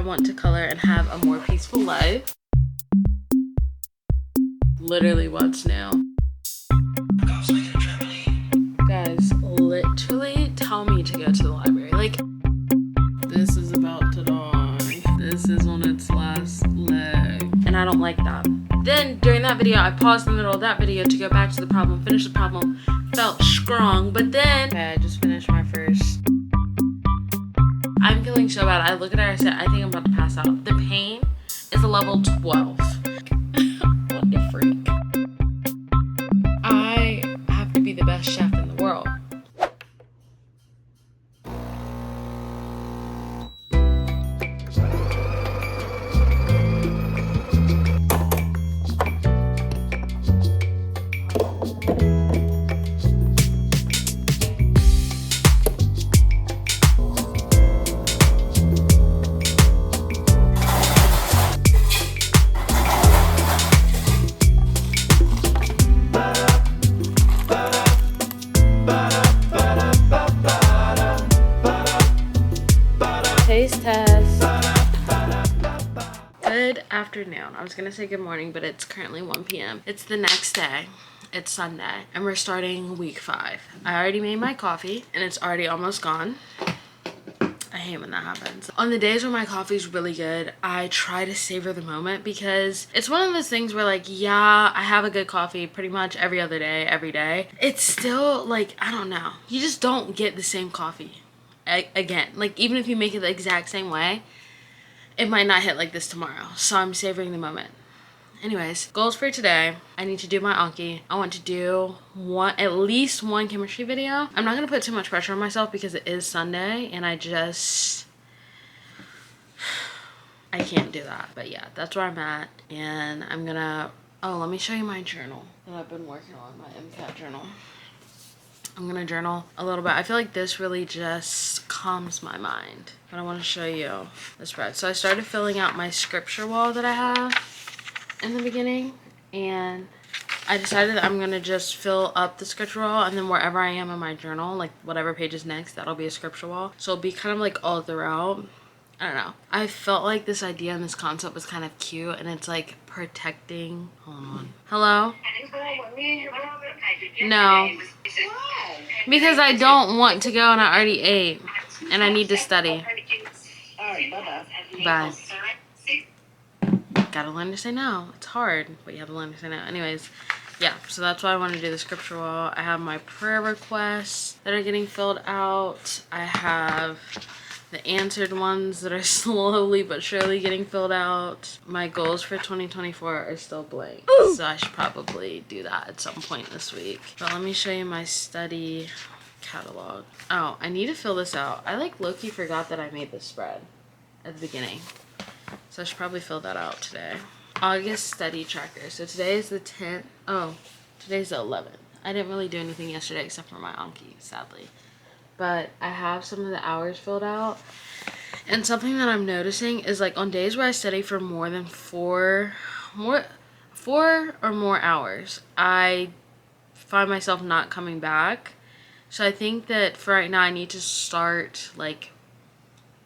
want to color and have a more peaceful life. Literally what's new. Guys, literally tell me to go to the library. Like, this is about to die. This is on its last leg. And I don't like that. Then during that video, I paused in the middle of that video to go back to the problem, finish the problem, felt strong, but then okay, I just finished my first. I'm feeling so bad. I look at her, I said, I think I'm about to pass out. The pain is a level 12. What the freak? I have to be the best chef in the world. Taste test. Good afternoon. I was gonna say good morning, but it's currently 1 p.m. It's the next day. It's Sunday, and we're starting week 5. I already made my coffee, and it's already almost gone. I hate when that happens. On the days when my coffee's really good, I try to savor the moment because it's one of those things where, like, yeah, I have a good coffee pretty much every other day, every day. It's still, like, I don't know. You just don't get the same coffee again. Like, even if you make it the exact same way, it might not hit like this tomorrow. So I'm savoring the moment. Anyways, goals for today. I need to do my Anki. I want to do at least one chemistry video. I'm not gonna put too much pressure on myself because it is Sunday and I can't do that. But yeah, that's where I'm at. And I'm gonna, oh, let me show you my journal that I've been working on, my MCAT journal. I'm gonna journal a little bit. I feel like this really just calms my mind. But I want to show you the spread. So I started filling out my scripture wall that I have in the beginning, and I decided that I'm gonna just fill up the scripture wall, and then wherever I am in my journal, like whatever page is next, that'll be a scripture wall. So it'll be kind of like all throughout. I don't know. I felt like this idea and this concept was kind of cute, and it's like protecting. Hold on. Hello? No. Because I don't want to go and I already ate. And I need to study. Bye. Gotta learn to say no. It's hard, but you have to learn to say no. Anyways, yeah, so that's why I want to do the scripture wall. I have my prayer requests that are getting filled out. I have the answered ones that are slowly but surely getting filled out. My goals for 2024 are still blank. Ooh. So I should probably do that at some point this week. But let me show you my study catalog. Oh, I need to fill this out. I like low-key forgot that I made this spread at the beginning. So I should probably fill that out today. August study tracker. So today is the 10th. Oh, today's the 11th. I didn't really do anything yesterday except for my Anki, sadly. But I have some of the hours filled out. And something that I'm noticing is, like, on days where I study for more than four or more hours, I find myself not coming back. So I think that for right now, I need to start, like,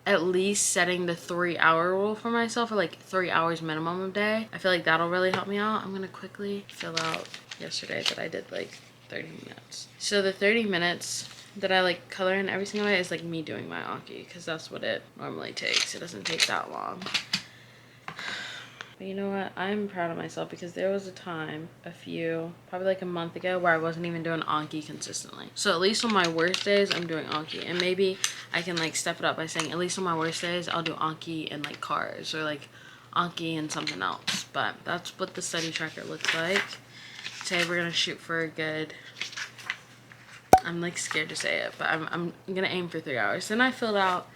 at least setting the 3-hour rule for myself, or like 3 hours minimum a day. I feel like that'll really help me out. I'm gonna quickly fill out yesterday that I did like 30 minutes. So the 30 minutes that I like color in every single day is like me doing my Anki, because that's what it normally takes. It doesn't take that long. But you know what? I'm proud of myself because there was a time, probably like a month ago, where I wasn't even doing Anki consistently. So at least on my worst days, I'm doing Anki. And maybe I can like step it up by saying at least on my worst days, I'll do Anki and like cars, or like Anki and something else. But that's what the study tracker looks like. Today we're gonna shoot for a good, I'm like scared to say it, but I'm gonna aim for 3 hours. Then I filled out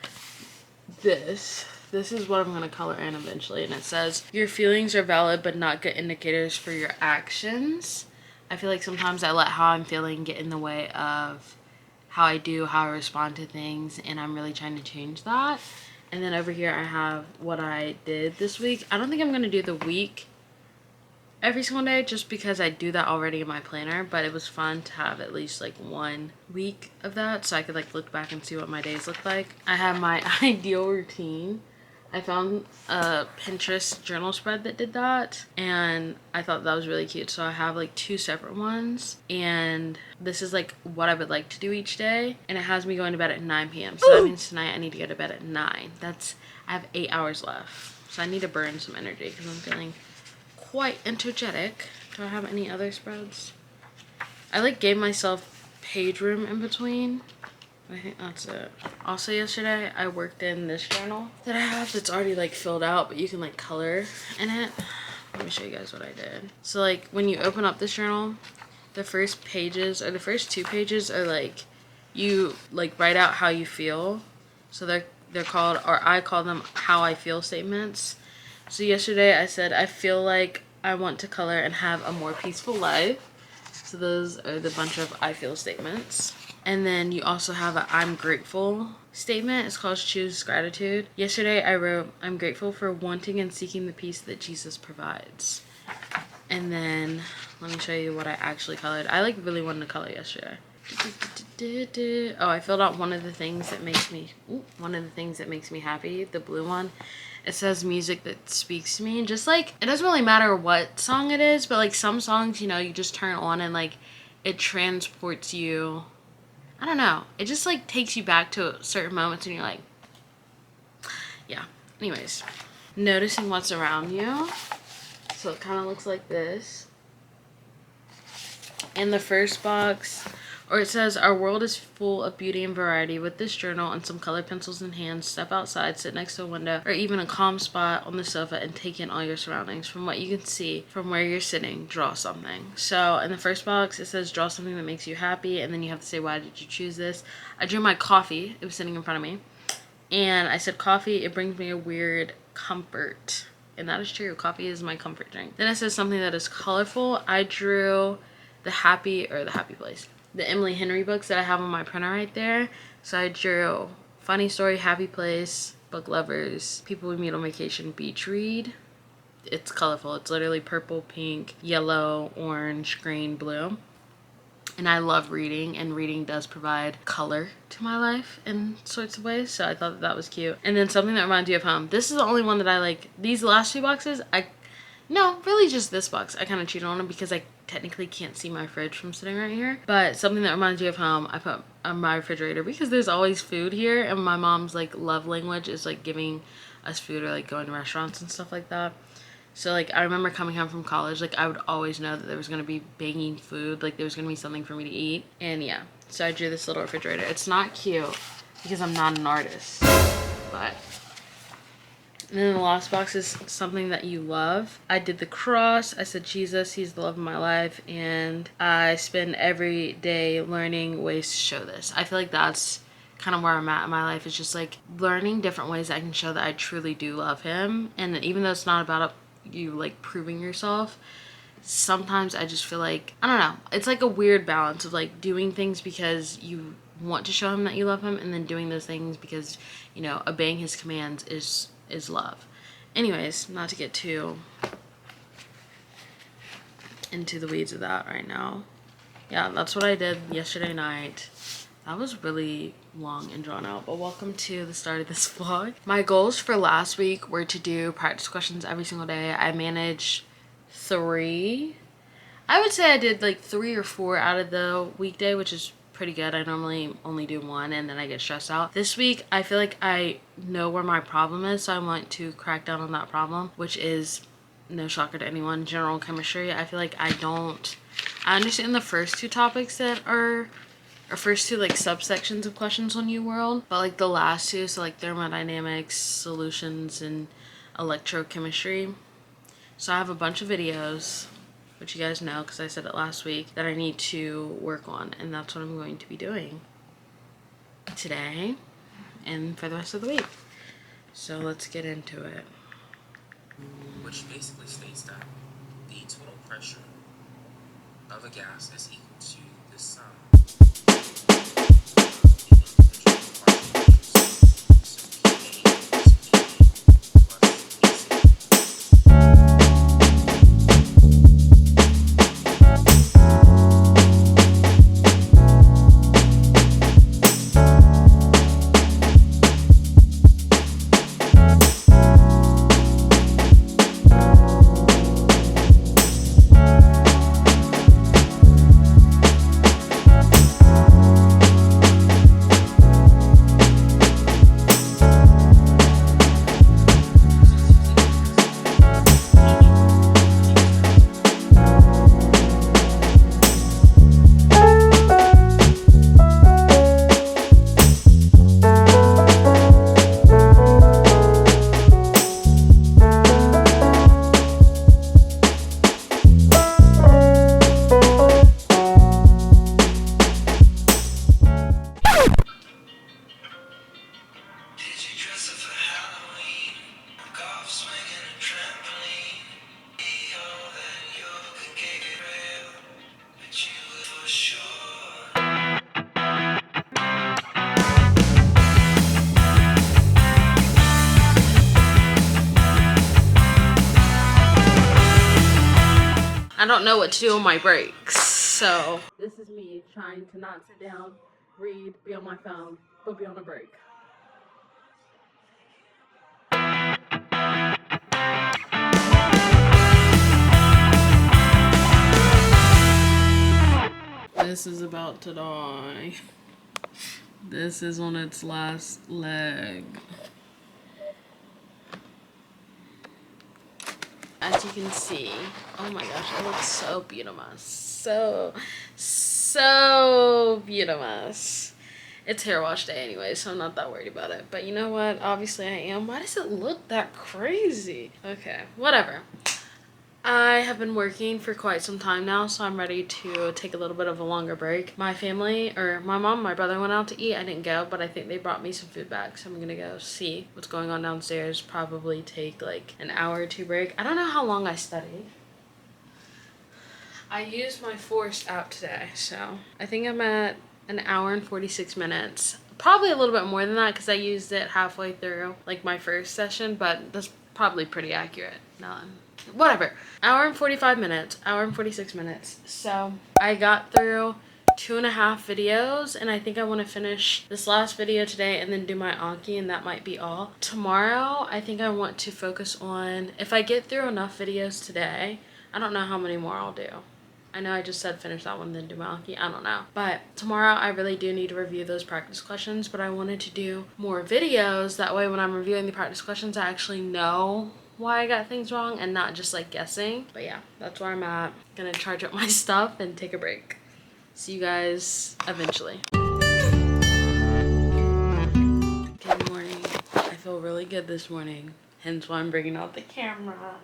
this. This is what I'm going to color in eventually, and it says, your feelings are valid but not good indicators for your actions. I feel like sometimes I let how I'm feeling get in the way of how I respond to things, and I'm really trying to change that. And then over here I have what I did this week. I don't think I'm going to do the week every single day just because I do that already in my planner, but it was fun to have at least like 1 week of that so I could like look back and see what my days look like. I have my ideal routine I found a Pinterest journal spread that did that, and I thought that was really cute. So I have like 2 separate ones, and this is like what I would like to do each day, and it has me going to bed at 9 p.m. So that means tonight I need to go to bed at 9. I have 8 hours left, so I need to burn some energy because I'm feeling quite energetic. Do I have any other spreads? I like gave myself page room in between. I think that's it. Also yesterday I worked in this journal that I have that's already like filled out, but you can like color in it. Let me show you guys what I did. So like when you open up this journal, the first pages or the first 2 pages are like you like write out how you feel. So they're called, or I call them, how I feel statements. So yesterday I said I feel like I want to color and have a more peaceful life. So those are the bunch of I feel statements. And then you also have a I'm grateful statement. It's called Choose Gratitude. Yesterday I wrote, I'm grateful for wanting and seeking the peace that Jesus provides. And then let me show you what I actually colored. I like really wanted to color yesterday. Oh, I filled out one of the things that makes me happy, the blue one. It says music that speaks to me. Just like, it doesn't really matter what song it is, but like some songs, you know, you just turn on and like it transports you. I don't know. It just like takes you back to certain moments and you're like, yeah. Anyways, noticing what's around you. So it kind of looks like this. In the first box, or it says, our world is full of beauty and variety. With this journal and some colored pencils in hand, step outside, sit next to a window, or even a calm spot on the sofa and take in all your surroundings. From what you can see, from where you're sitting, draw something. So in the first box, it says, draw something that makes you happy, and then you have to say, why did you choose this? I drew my coffee. It was sitting in front of me. And I said, coffee, it brings me a weird comfort. And that is true. Coffee is my comfort drink. Then it says something that is colorful. I drew the happy place. The Emily Henry books that I have on my printer right there. So I drew Funny Story, Happy Place, Book Lovers, People We Meet on Vacation, Beach Read. It's colorful. It's literally purple, pink, yellow, orange, green, blue. And I love reading, and reading does provide color to my life in sorts of ways. So I thought that was cute. And then something that reminds you of home. This is the only one that I like. These last 2 boxes, no, really just this box. I kind of cheated on it because I technically can't see my fridge from sitting right here. But something that reminds you of home, I put on my refrigerator because there's always food here, and my mom's like love language is like giving us food or like going to restaurants and stuff like that. So like I remember coming home from college, like I would always know that there was going to be banging food, like there was going to be something for me to eat. And yeah, so I drew this little refrigerator. It's not cute because I'm not an artist, but... And then the last box is something that you love. I did the cross. I said, Jesus, he's the love of my life. And I spend every day learning ways to show this. I feel like that's kind of where I'm at in my life. It's just like learning different ways that I can show that I truly do love him. And even though it's not about you like proving yourself, sometimes I just feel like, I don't know. It's like a weird balance of like doing things because you want to show him that you love him, and then doing those things because, you know, obeying his commands is love. Anyways, not to get too into the weeds of that right now. Yeah, that's what I did yesterday night. That was really long and drawn out, but welcome to the start of this vlog. My goals for last week were to do practice questions every single day. I managed 3. I would say I did like 3 or 4 out of the weekday, which is pretty good. I normally only do 1 and then I get stressed out. This week I feel like I know where my problem is, so I want to crack down on that problem, which is, no shocker to anyone, general chemistry. I feel like I understand the first 2 topics that are, or first 2 like subsections of questions on U World, but like the last 2, so like thermodynamics, solutions, and electrochemistry. So I have a bunch of videos, which you guys know because I said it last week, that I need to work on, and that's what I'm going to be doing today and for the rest of the week. So let's get into it. Which basically states that the total pressure of a gas is equal to the sum of I don't know what to do on my breaks. So this is me trying to not sit down, read, be on my phone, but be on a break. This is about to die. This is on its last leg. As you can see, oh my gosh, it looks so beautiful. So beautiful. It's hair wash day anyway, so I'm not that worried about it. But you know what? Obviously I am. Why does it look that crazy? Okay, whatever. I have been working for quite some time now, so I'm ready to take a little bit of a longer break. My family, or my mom, my brother went out to eat. I didn't go, but I think they brought me some food back, so I'm gonna go see what's going on downstairs. Probably take like an hour or two break. I don't know how long I studied. I used my Forced app today, so I think I'm at an hour and 46 minutes. Probably a little bit more than that because I used it halfway through like my first session, but that's probably pretty accurate. Whatever. Hour and 45 minutes. Hour and 46 minutes. So I got through 2.5 videos, and I think I want to finish this last video today and then do my Anki, and that might be all. Tomorrow, I think I want to focus on, if I get through enough videos today, I don't know how many more I'll do. I know I just said finish that one, then do my Anki. I don't know. But tomorrow, I really do need to review those practice questions, but I wanted to do more videos. That way, when I'm reviewing the practice questions, I actually know why I got things wrong and not just like guessing. But yeah, that's where I'm at. Gonna charge up my stuff and take a break. See you guys eventually. Good morning. I feel really good this morning, hence why I'm bringing out the camera.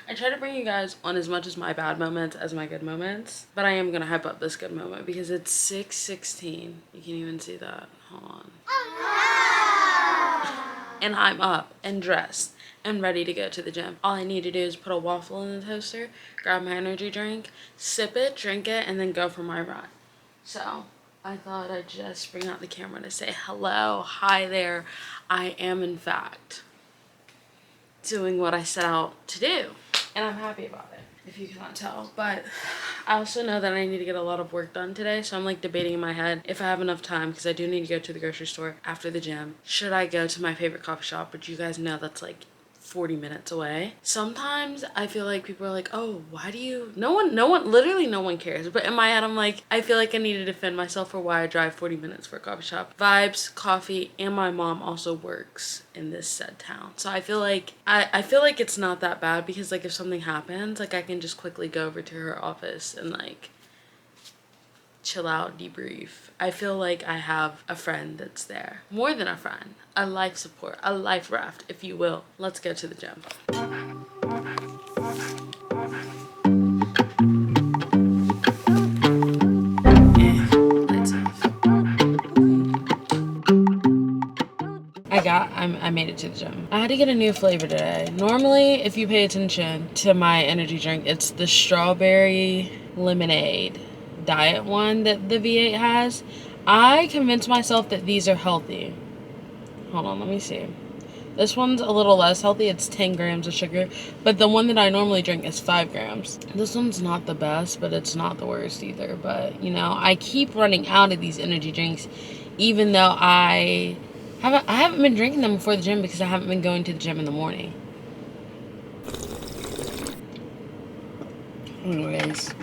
I try to bring you guys on as much as my bad moments as my good moments, but I am gonna hype up this good moment because it's 6:16. You can even see that. Hold on. And I'm up and dressed and ready to go to the gym. All I need to do is put a waffle in the toaster, grab my energy drink, sip it, drink it, and then go for my run. So I thought I'd just bring out the camera to say hello, hi there. I am in fact doing what I set out to do, and I'm happy about it, if you cannot tell. But I also know that I need to get a lot of work done today, so I'm like debating in my head if I have enough time, because I do need to go to the grocery store after the gym. Should I go to my favorite coffee shop, which you guys know that's like 40 minutes away? Sometimes I feel like people are like, oh, why do you, literally no one cares, but in my head I'm like, I feel like I need to defend myself for why I drive 40 minutes for a coffee shop. Vibes, coffee, and my mom also works in this said town, so I feel like I feel like it's not that bad, because like if something happens, like I can just quickly go over to her office and like chill out, debrief. I feel like I have a friend that's there. More than a friend. A life support. A life raft, if you will. Let's go to the gym. Lights off. I made it to the gym. I had to get a new flavor today. Normally, if you pay attention to my energy drink, it's the strawberry lemonade diet one that the V8 has. I convinced myself that these are healthy. Hold on, let me see. This one's a little less healthy. It's 10 grams of sugar, but the one that I normally drink is 5 grams. This one's not the best, but it's not the worst either. But you know, I keep running out of these energy drinks, even though I haven't been drinking them before the gym because I haven't been going to the gym in the morning. Anyways,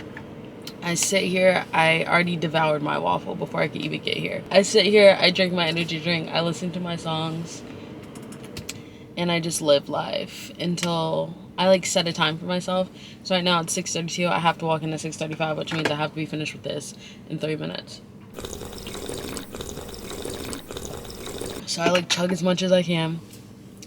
I sit here, I already devoured my waffle before I could even get here. I sit here, I drink my energy drink, I listen to my songs, and I just live life until I like set a time for myself. So right now it's 6:32, I have to walk in at 6:35, which means I have to be finished with this in 3 minutes. So I like chug as much as I can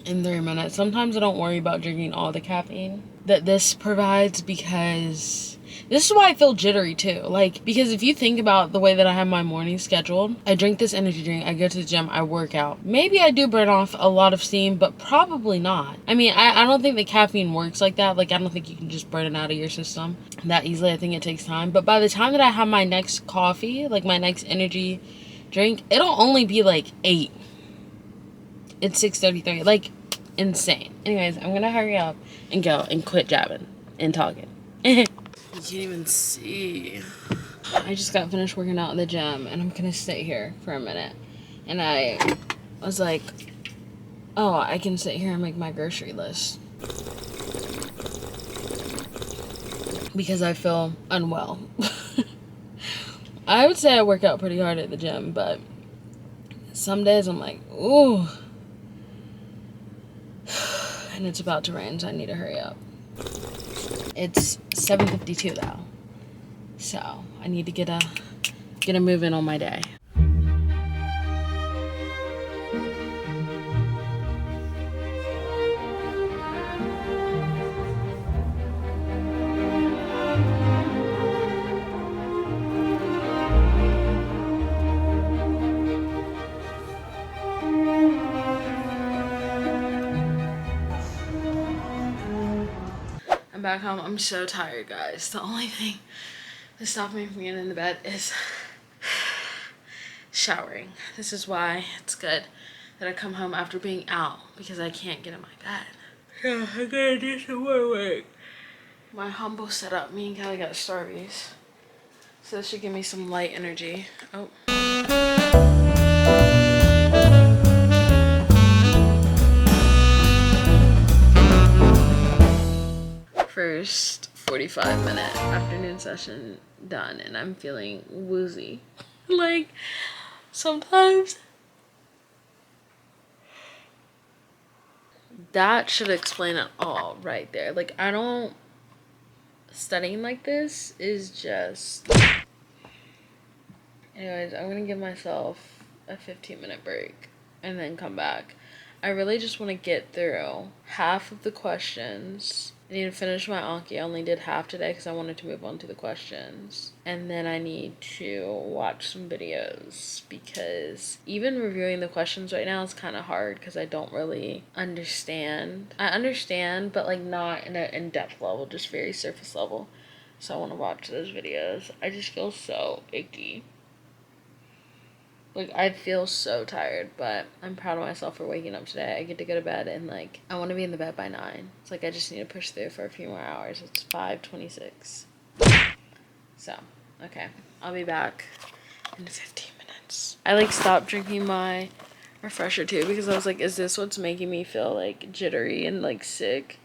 in 3 minutes. Sometimes I don't worry about drinking all the caffeine that this provides, because this is why I feel jittery too. Like, because if you think about the way that I have my morning scheduled, I drink this energy drink, I go to the gym, I work out. Maybe I do burn off a lot of steam, but probably not. I mean, I don't think the caffeine works like that. Like, I don't think you can just burn it out of your system that easily. I think it takes time. But by the time that I have my next coffee, like my next energy drink, it'll only be like 8. It's 6:33. Like, insane. Anyways, I'm gonna hurry up and go and quit jabbing and talking. can't even see. I just got finished working out in the gym and I'm gonna sit here for a minute. And I was like, oh, I can sit here and make my grocery list. Because I feel unwell. I would say I work out pretty hard at the gym, but some days I'm like, ooh. And it's about to rain, so I need to hurry up. It's 7:52 though. So I need to get a move in on my day. I'm back home. I'm so tired, guys. The only thing that stopped me from getting in the bed is showering. This is why it's good that I come home after being out, because I can't get in my bed. Yeah, I gotta do some more work. My humble setup, me and Kelly got Starbies. So this should give me some light energy. Oh. First 45-minute afternoon session done, and I'm feeling woozy. Like, sometimes that should explain it all right there. Like, studying like this is just... Anyways, I'm gonna give myself a 15-minute break and then come back. I really just want to get through half of the questions. I need to finish my Anki. I only did half today because I wanted to move on to the questions. And then I need to watch some videos, because even reviewing the questions right now is kind of hard because I don't really understand. I understand, but like not in an in-depth level, just very surface level. So I want to watch those videos. I just feel so icky. Like, I feel so tired, but I'm proud of myself for waking up today. I get to go to bed and, like, I want to be in the bed by 9. It's like I just need to push through for a few more hours. It's 5:26. So, okay. I'll be back in 15 minutes. I, like, stopped drinking my refresher, too, because I was like, is this what's making me feel, like, jittery and, like, sick?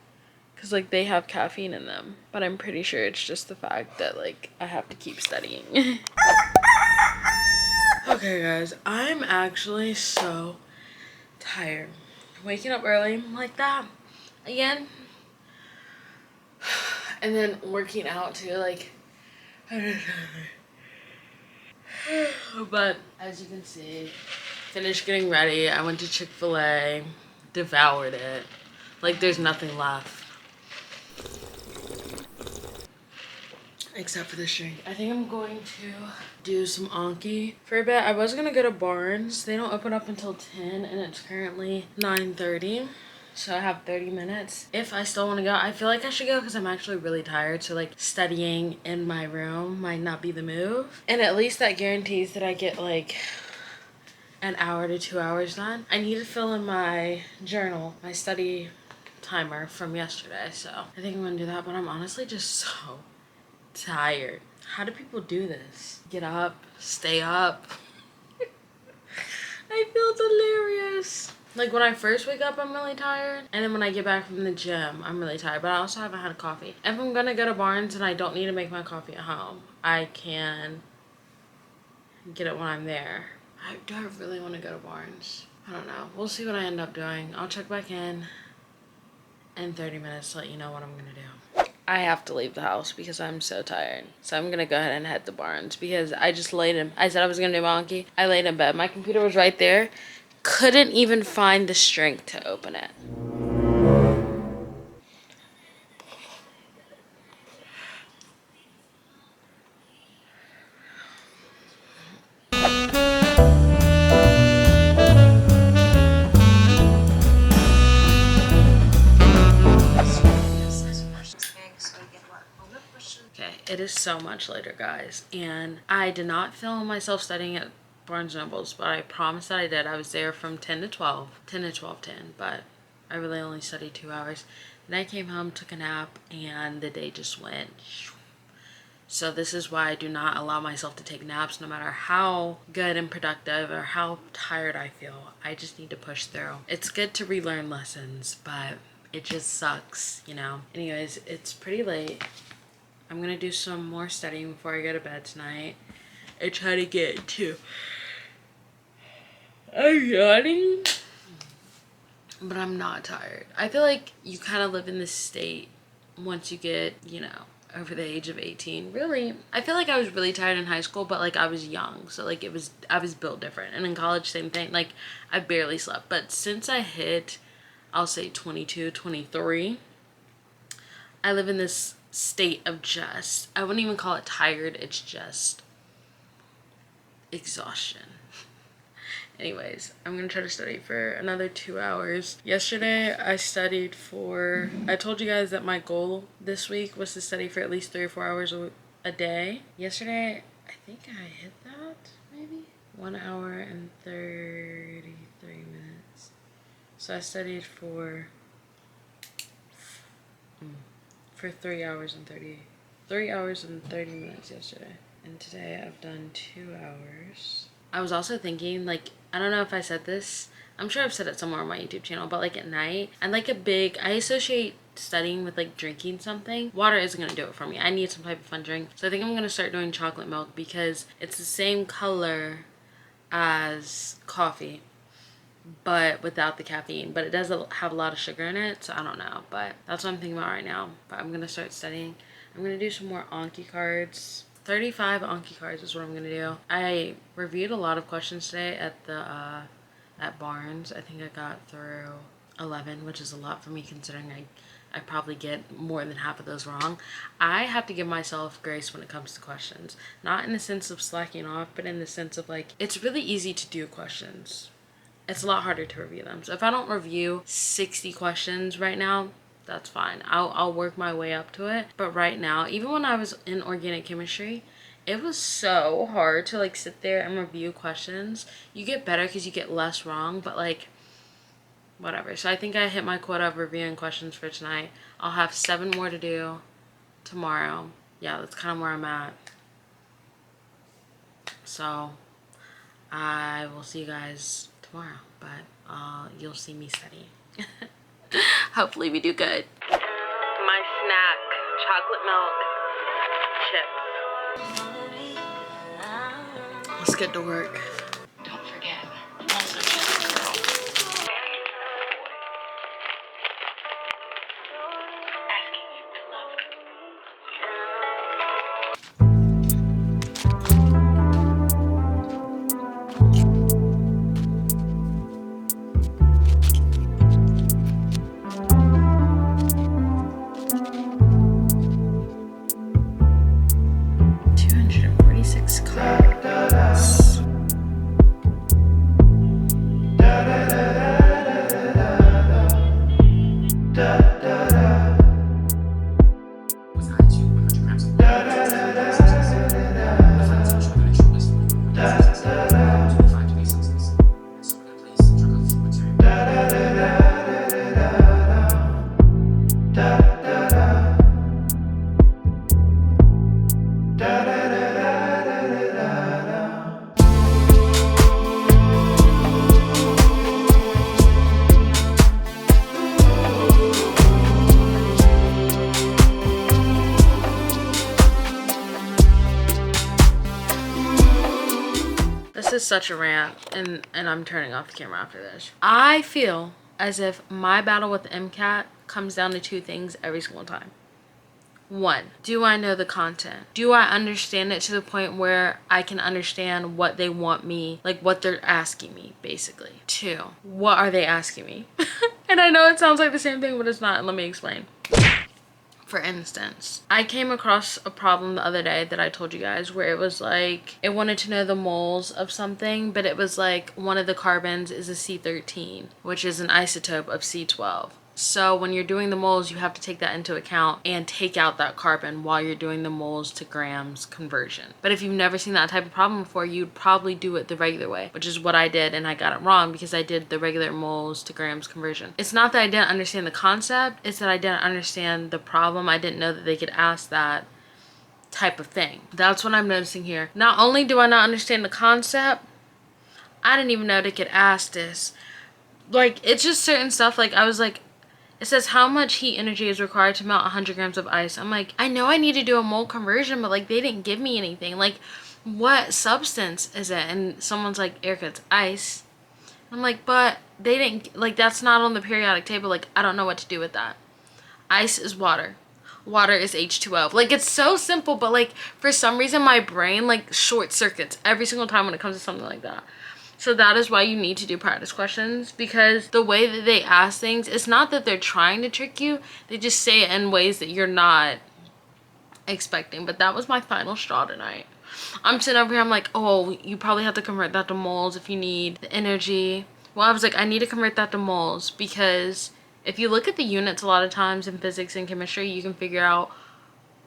Because, like, they have caffeine in them. But I'm pretty sure it's just the fact that, like, I have to keep studying. Okay, guys, I'm actually so tired. Waking up early like that again, and then working out too, like, but as you can see, finished getting ready. I went to Chick-fil-A, devoured it. Like, there's nothing left. Except for this drink. I think I'm going to do some Anki for a bit. I was gonna go to Barnes. They don't open up until 10 and it's currently 9:30. So I have 30 minutes. If I still want to go, I feel like I should go because I'm actually really tired. So like studying in my room might not be the move. And at least that guarantees that I get like an hour to 2 hours done. I need to fill in my journal, my study timer from yesterday. So I think I'm gonna do that, but I'm honestly just so tired. How do people do this? Get up, stay up. I feel delirious. Like, when I first wake up, I'm really tired. And then when I get back from the gym, I'm really tired. But I also haven't had a coffee. If I'm gonna go to Barnes and I don't need to make my coffee at home, I can get it when I'm there. Do I really want to go to Barnes? I don't know. We'll see what I end up doing. I'll check back in 30 minutes to let you know what I'm gonna do. I have to leave the house because I'm so tired. So I'm gonna go ahead and head to Barnes because I just I said I was gonna do Monkey. I laid in bed. My computer was right there. Couldn't even find the strength to open it. Okay, it is so much later, guys, and I did not film myself studying at Barnes & Nobles, but I promised that I did. I was there from 10 to 12, 10 to 12:10, but I really only studied 2 hours. Then I came home, took a nap, and the day just went So this is why I do not allow myself to take naps no matter how good and productive or how tired I feel. I just need to push through. It's good to relearn lessons, but it just sucks, you know? Anyways, it's pretty late. I'm gonna do some more studying before I go to bed tonight. I try to get to... I'm yawning, but I'm not tired. I feel like you kind of live in this state once you get, you know, over the age of 18. Really, I feel like I was really tired in high school, but like I was young, so like I was built different. And in college, same thing. Like I barely slept, but since I hit, I'll say 22, 23, I live in this state of just, I wouldn't even call it tired, it's just exhaustion. Anyways, I'm gonna try to study for another 2 hours. Yesterday, I studied for... I told you guys that my goal this week was to study for at least 3 or 4 hours a day. Yesterday, I think I hit that, maybe? 1 hour and 33 minutes. So I studied for 3 hours and 30 minutes yesterday. And today, I've done 2 hours. I was also thinking, like, I don't know if I said this. I'm sure I've said it somewhere on my YouTube channel, but like at night, I associate studying with like drinking something. Water isn't going to do it for me. I need some type of fun drink. So I think I'm going to start doing chocolate milk because it's the same color as coffee, but without the caffeine. But it does have a lot of sugar in it, so I don't know. But that's what I'm thinking about right now. But I'm going to start studying. I'm going to do some more Anki cards. 35 Anki cards is what I'm gonna do. I reviewed a lot of questions today at the at Barnes. I think I got through 11, which is a lot for me considering I probably get more than half of those wrong. I have to give myself grace when it comes to questions. Not in the sense of slacking off, but in the sense of like, it's really easy to do questions. It's a lot harder to review them. So if I don't review 60 questions right now, that's fine. I'll work my way up to it. But right now, even when I was in organic chemistry, it was so hard to like sit there and review questions. You get better because you get less wrong, but like whatever. So I think I hit my quota of reviewing questions for tonight. I'll have 7 more to do tomorrow. Yeah, that's kind of where I'm at. So I will see you guys tomorrow, but you'll see me studying. Hopefully we do good. My snack, chocolate milk chips. Let's get to work. Don't forget, I'm also just a girl. Asking you to love. 246 cards. Was added to 100 grams of water. The final temperature of the mixture was 25 degrees Celsius. So we're going to place chocolate material. This is such a rant, and I'm turning off the camera after this. I feel as if my battle with MCAT comes down to 2 things every single time. 1, do I know the content? Do I understand it to the point where I can understand what they want me, like what they're asking me, basically? 2, what are they asking me? And I know it sounds like the same thing, but it's not. Let me explain. For instance, I came across a problem the other day that I told you guys where it was like, it wanted to know the moles of something, but it was like one of the carbons is a C13, which is an isotope of C12. So when you're doing the moles, you have to take that into account and take out that carbon while you're doing the moles to grams conversion. But if you've never seen that type of problem before, you'd probably do it the regular way, which is what I did, and I got it wrong because I did the regular moles to grams conversion. It's not that I didn't understand the concept, it's that I didn't understand the problem. I didn't know that they could ask that type of thing. That's what I'm noticing here. Not only do I not understand the concept, I didn't even know they could ask this. Like, it's just certain stuff. Like, I was like, it says how much heat energy is required to melt 100 grams of ice. I'm like, I know I need to do a mole conversion, but like, they didn't give me anything. Like, what substance is it? And someone's like, Erica, it's ice. I'm like, but they didn't, like, that's not on the periodic table. Like, I don't know what to do with that. Ice is water. Water is H2O. Like, it's so simple, but like, for some reason, my brain like short circuits every single time when it comes to something like that. So that is why you need to do practice questions, because the way that they ask things, it's not that they're trying to trick you. They just say it in ways that you're not expecting. But that was my final straw tonight. I'm sitting over here, I'm like, oh, you probably have to convert that to moles if you need the energy. Well, I was like, I need to convert that to moles, because if you look at the units a lot of times in physics and chemistry, you can figure out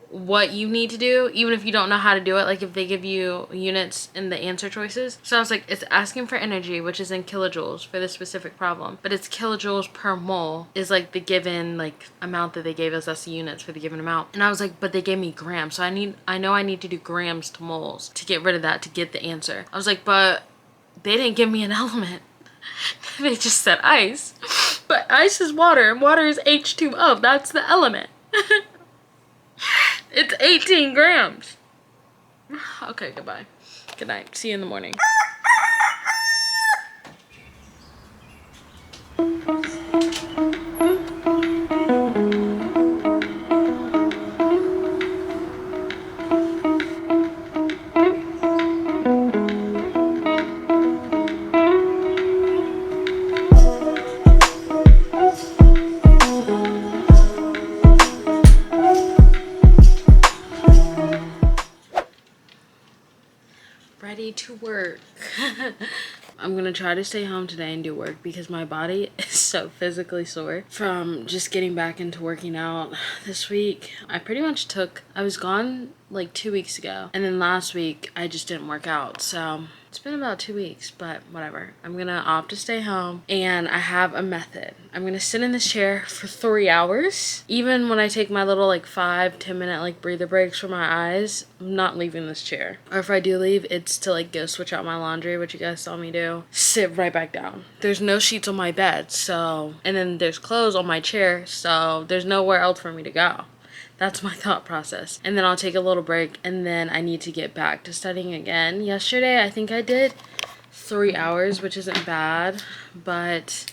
what you need to do, even if you don't know how to do it. Like, if they give you units in the answer choices. So I was like, it's asking for energy, which is in kilojoules for this specific problem, but it's kilojoules per mole is like the given like amount that they gave us. That's the units for the given amount. And I was like, but they gave me grams, so I know I need to do grams to moles to get rid of that to get the answer. I was like, but they didn't give me an element. They just said ice, but ice is water and water is H2O. That's the element. It's 18 grams. Okay, goodbye. Good night. See you in the morning. Ready to work. I'm gonna try to stay home today and do work because my body is so physically sore from just getting back into working out this week. I was gone like 2 weeks ago, and then last week I just didn't work out, so it's been about 2 weeks, but whatever. I'm gonna opt to stay home, and I have a method. I'm gonna sit in this chair for 3 hours. Even when I take my little like 5-10 minute like breather breaks for my eyes, I'm not leaving this chair. Or if I do leave, it's to like go switch out my laundry, which you guys saw me do. Sit right back down. There's no sheets on my bed, so, and then there's clothes on my chair, so there's nowhere else for me to go. That's my thought process. And then I'll take a little break, and then I need to get back to studying again. Yesterday, I think I did 3 hours, which isn't bad, but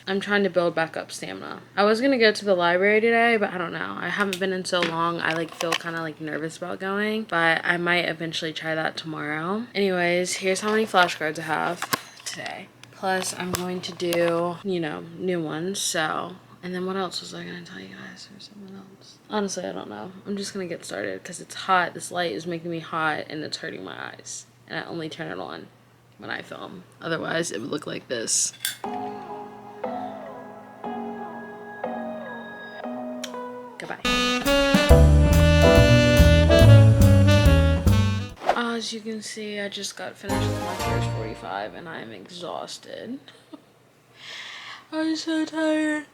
I'm trying to build back up stamina. I was gonna go to the library today, but I don't know. I haven't been in so long. I like feel kind of like nervous about going, but I might eventually try that tomorrow. Anyways, here's how many flashcards I have today. Plus, I'm going to do, you know, new ones, so. And then what else was I gonna tell you guys, or something else? Honestly, I don't know. I'm just gonna get started because it's hot. This light is making me hot and it's hurting my eyes. And I only turn it on when I film. Otherwise, it would look like this. Goodbye. As you can see, I just got finished with my first 45 and I am exhausted. I'm so tired.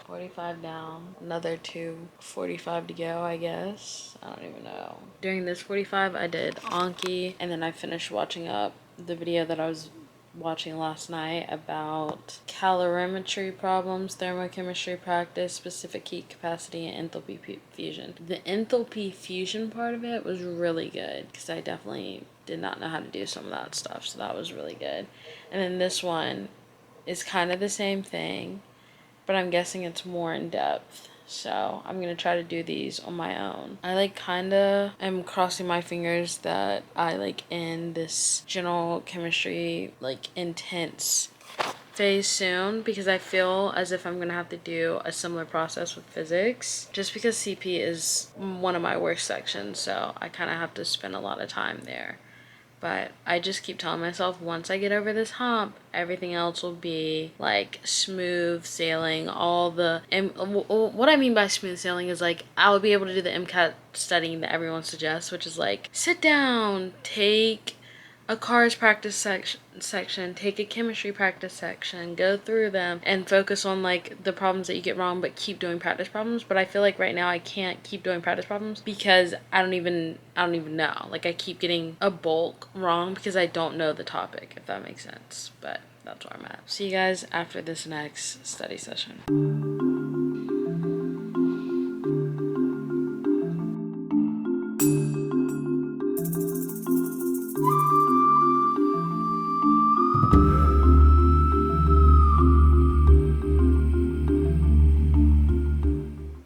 45 down, another 2:45 to go, I guess. I don't even know. During this 45, I did Anki, and then I finished watching up the video that I was watching last night about calorimetry problems, thermochemistry practice, specific heat capacity, and enthalpy fusion. The enthalpy fusion part of it was really good because I definitely did not know how to do some of that stuff, so that was really good. And then this one is kind of the same thing, but I'm guessing it's more in depth. So I'm going to try to do these on my own. I like kind of am crossing my fingers that I like in this general chemistry like intense phase soon, because I feel as if I'm going to have to do a similar process with physics just because CP is one of my worst sections. So I kind of have to spend a lot of time there. But I just keep telling myself once I get over this hump, everything else will be like smooth sailing. All the, and what I mean by smooth sailing is like I'll be able to do the MCAT studying that everyone suggests, which is like sit down, take a cars practice section, take a chemistry practice section, go through them and focus on like the problems that you get wrong, but keep doing practice problems. But I feel like right now I can't keep doing practice problems because I don't even know. Like I keep getting a bulk wrong because I don't know the topic, if that makes sense. But that's where I'm at. See you guys after this next study session.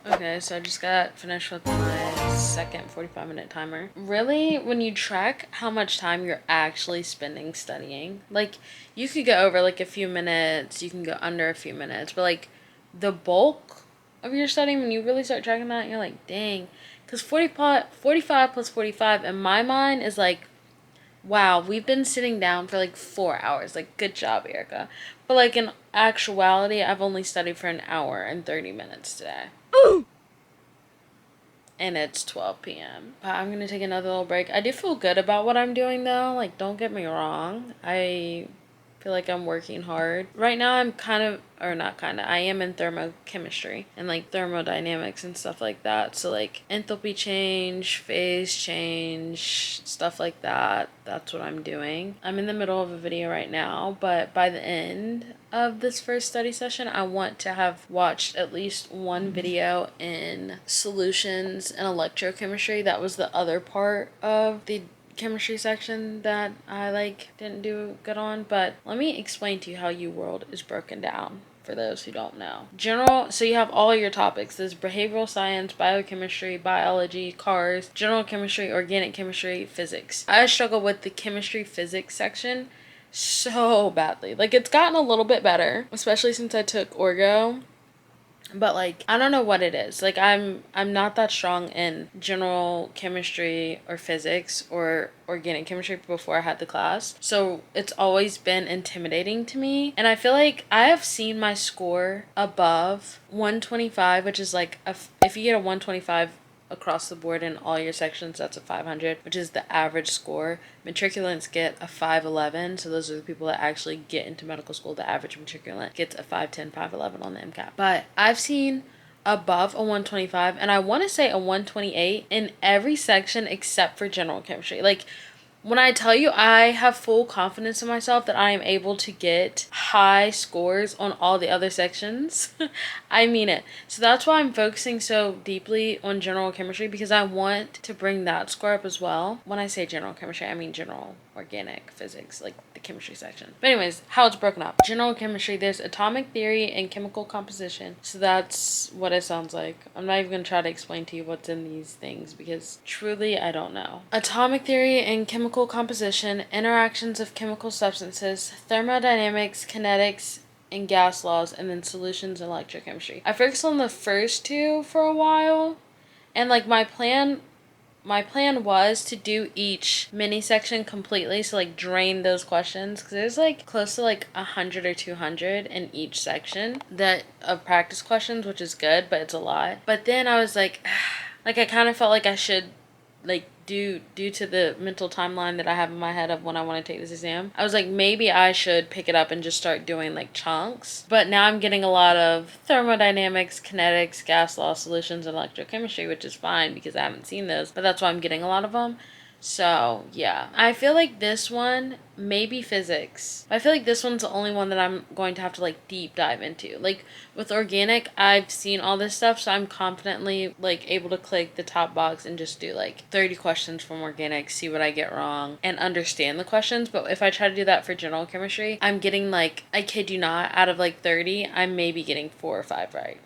Okay, so I just got finished with my second 45-minute timer. Really, when you track how much time you're actually spending studying, like you could go over like a few minutes, you can go under a few minutes, but like the bulk of your studying, when you really start tracking that, you're like, dang. Because 45 plus 45 in my mind is like, wow, we've been sitting down for like 4 hours. Like, good job, Erica. But like in actuality, I've only studied for an hour and 30 minutes today. Ooh! And it's 12 p.m. But I'm going to take another little break. I do feel good about what I'm doing though. Like, don't get me wrong. I feel like I'm working hard. Right now I'm I am in thermochemistry and like thermodynamics and stuff like that. So like enthalpy change, phase change, stuff like that. That's what I'm doing. I'm in the middle of a video right now, but by the end of this first study session, I want to have watched at least one video in solutions and electrochemistry. That was the other part of the chemistry section that I didn't do good on. But let me explain to you how UWorld is broken down for those who don't know. So you have all your topics. There's behavioral science, biochemistry, biology, cars, general chemistry, organic chemistry, physics. I struggle with the chemistry physics section so badly. Like, it's gotten a little bit better, especially since I took Orgo. But like, I don't know what it is. Like, I'm not that strong in general chemistry or physics or organic chemistry before I had the class. So it's always been intimidating to me. And I feel like I have seen my score above 125, which is like, if you get a 125 across the board in all your sections, that's a 500, which is the average score. Matriculants get a 511, so those are the people that actually get into medical school. The average matriculant gets a 510, 511 on the MCAT. But I've seen above a 125, and I want to say a 128 in every section except for general chemistry. Like, when I tell you I have full confidence in myself that I am able to get high scores on all the other sections, I mean it. So that's why I'm focusing so deeply on general chemistry, because I want to bring that score up as well. When I say general chemistry, I mean general organic physics, like the chemistry section. But anyways, how it's broken up. General chemistry, there's atomic theory and chemical composition. So that's what it sounds like. I'm not even going to try to explain to you what's in these things because truly I don't know. Atomic theory and chemical composition, interactions of chemical substances, thermodynamics, kinetics, and gas laws, and then solutions and electrochemistry. I focused on the first two for a while, and like my plan was to do each mini section completely, so like drain those questions, because there's like close to like 100 or 200 in each section that of practice questions, which is good, but it's a lot. But then I was like I kind of felt like I should, like, due to the mental timeline that I have in my head of when I want to take this exam, I was like, maybe I should pick it up and just start doing like chunks. But now I'm getting a lot of thermodynamics, kinetics, gas law, solutions, and electrochemistry, which is fine because I haven't seen those, but that's why I'm getting a lot of them. So yeah, I feel like this one, maybe physics. I feel like this one's the only one that I'm going to have to like deep dive into. Like with organic, I've seen all this stuff, so I'm confidently like able to click the top box and just do like 30 questions from organic, see what I get wrong, and understand the questions. But if I try to do that for general chemistry, I'm getting like, I kid you not, out of like 30, I'm maybe getting 4 or 5 right.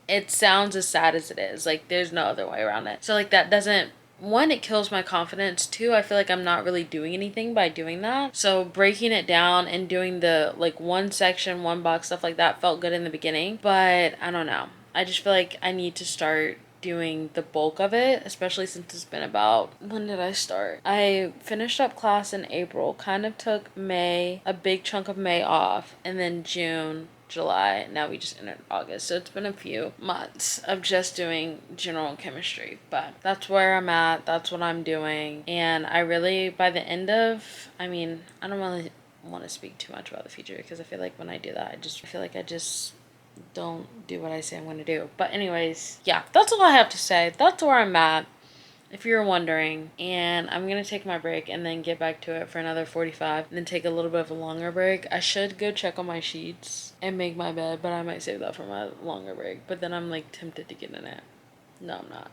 It sounds as sad as it is. Like, there's no other way around it. So, like, that doesn't... One, it kills my confidence. Two, I feel like I'm not really doing anything by doing that. So, breaking it down and doing the, like, one section, one box, stuff like that felt good in the beginning. But, I don't know. I just feel like I need to start doing the bulk of it, especially since it's been about... When did I start? I finished up class in April. Kind of took May, a big chunk of May off. And then June... July. Now we just entered August. So it's been a few months of just doing general chemistry. But that's where I'm at. That's what I'm doing. And I really, by the end of, I don't really want to speak too much about the future because I feel like when I do that, I feel like I just don't do what I say I'm going to do. But anyways, yeah, that's all I have to say. That's where I'm at, if you're wondering. And I'm going to take my break and then get back to it for another 45 and then take a little bit of a longer break. I should go check on my sheets and make my bed, but I might save that for my longer break. But then I'm like tempted to get in it. No, I'm not.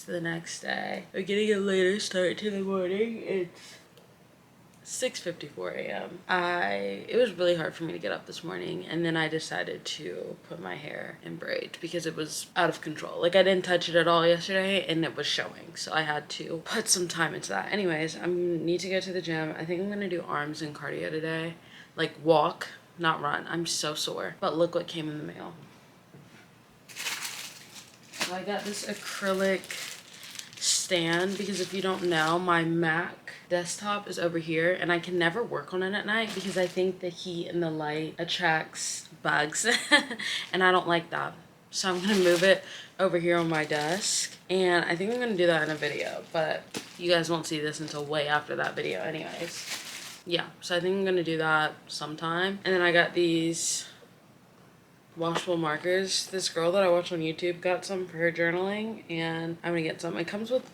The next day. We're getting a later start to the morning. It's 6:54 a.m. It was really hard for me to get up this morning, and then I decided to put my hair in braids because it was out of control. Like, I didn't touch it at all yesterday and it was showing, so I had to put some time into that. Anyways, I need to go to the gym. I think I'm gonna do arms and cardio today. Like, walk, not run. I'm so sore. But look what came in the mail. So I got this acrylic stand because if you don't know, my Mac desktop is over here and I can never work on it at night because I think the heat and the light attracts bugs and I don't like that. So I'm gonna move it over here on my desk, and I think I'm gonna do that in a video, but you guys won't see this until way after that video anyways. Yeah, so I think I'm gonna do that sometime. And then I got these washable markers. This girl that I watch on YouTube got some for her journaling, and I'm gonna get some. It comes with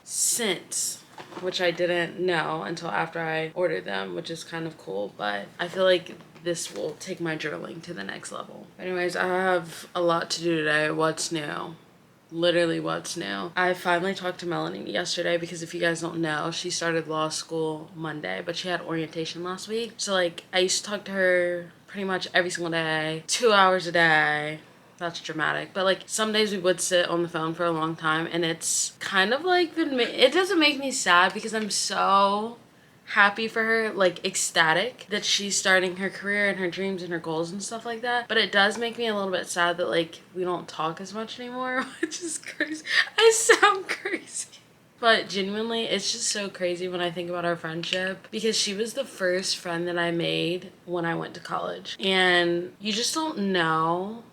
scents, which I didn't know until after I ordered them, which is kind of cool, but I feel like this will take my journaling to the next level. Anyways, I have a lot to do today. What's new? Literally what's new. I finally talked to Melanie yesterday because if you guys don't know, she started law school Monday, but she had orientation last week. So like, I used to talk to her pretty much every single day, 2 hours a day. That's dramatic, but like some days we would sit on the phone for a long time, and it's kind of like it doesn't make me sad because I'm so happy for her, like ecstatic that she's starting her career and her dreams and her goals and stuff like that. But it does make me a little bit sad that like we don't talk as much anymore, which is crazy. I sound crazy. But genuinely, it's just so crazy when I think about our friendship because she was the first friend that I made when I went to college. And you just don't know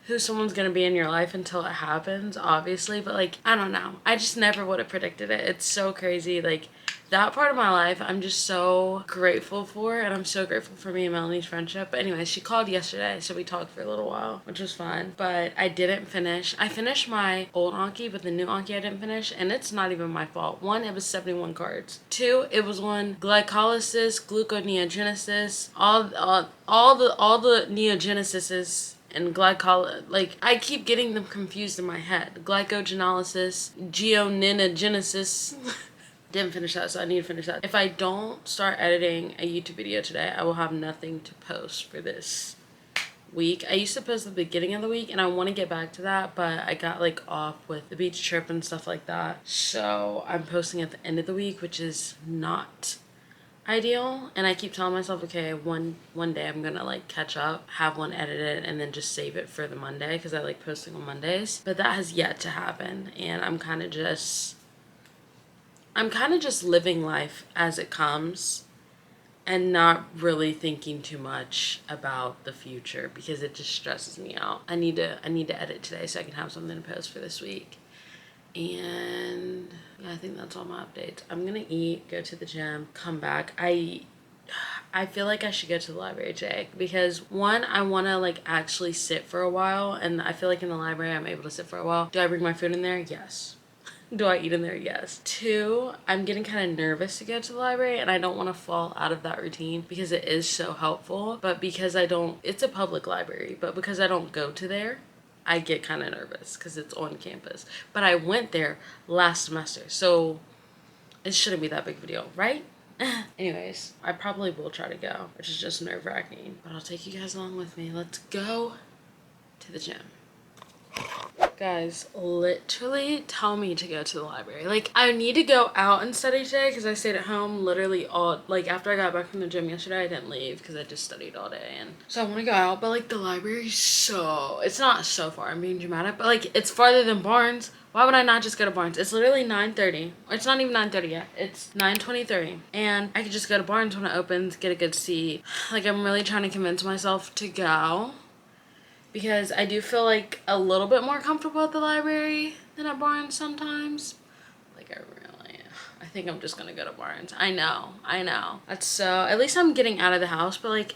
who someone's gonna be in your life until it happens, obviously. But like, I don't know. I just never would have predicted it. It's so crazy. Like, that part of my life, I'm just so grateful for, and I'm so grateful for me and Melanie's friendship. But anyways, she called yesterday, so we talked for a little while, which was fun. But I didn't finish. I finished my old Anki, but the new Anki I didn't finish, and it's not even my fault. 1, it was 71 cards. 2, it was on glycolysis, gluconeogenesis, all the neogenesises. And like, I keep getting them confused in my head. Glycogenolysis, geoninogenesis. Didn't finish that, so I need to finish that. If I don't start editing a YouTube video today, I will have nothing to post for this week. I used to post at the beginning of the week, and I want to get back to that, but I got like off with the beach trip and stuff like that. So I'm posting at the end of the week, which is not ideal. And I keep telling myself, okay, one day I'm gonna like catch up, have one edited, and then just save it for the Monday because I like posting on Mondays. But that has yet to happen, and I'm kind of just living life as it comes and not really thinking too much about the future because it just stresses me out. I need to edit today so I can have something to post for this week. And yeah, I think that's all my updates. I'm gonna eat, go to the gym, come back. I feel like I should go to the library today because 1, I want to like actually sit for a while, and I feel like in the library I'm able to sit for a while. Do I bring my food in there? Yes. Do I eat in there? Yes. 2, I'm getting kind of nervous to go to the library and I don't want to fall out of that routine because it is so helpful. But because I don't, it's a public library, but because I don't go to there, I get kind of nervous because it's on campus. But I went there last semester, so it shouldn't be that big of a deal, right? Anyways, I probably will try to go, which is just nerve-wracking. But I'll take you guys along with me. Let's go to the gym. Guys, literally tell me to go to the library. Like, I need to go out and study today because I stayed at home literally all, like, after I got back from the gym yesterday, I didn't leave because I just studied all day. And so I want to go out, but like the library's so, it's not so far, I'm being dramatic, but like it's farther than Barnes. Why would I not just go to Barnes? It's literally 9:30. It's not even 9:30 yet. It's 9:23. And I could just go to Barnes when it opens, get a good seat. Like, I'm really trying to convince myself to go, because I do feel like a little bit more comfortable at the library than at Barnes sometimes. Like, I think I'm just gonna go to Barnes. I know. That's so, at least I'm getting out of the house, but like,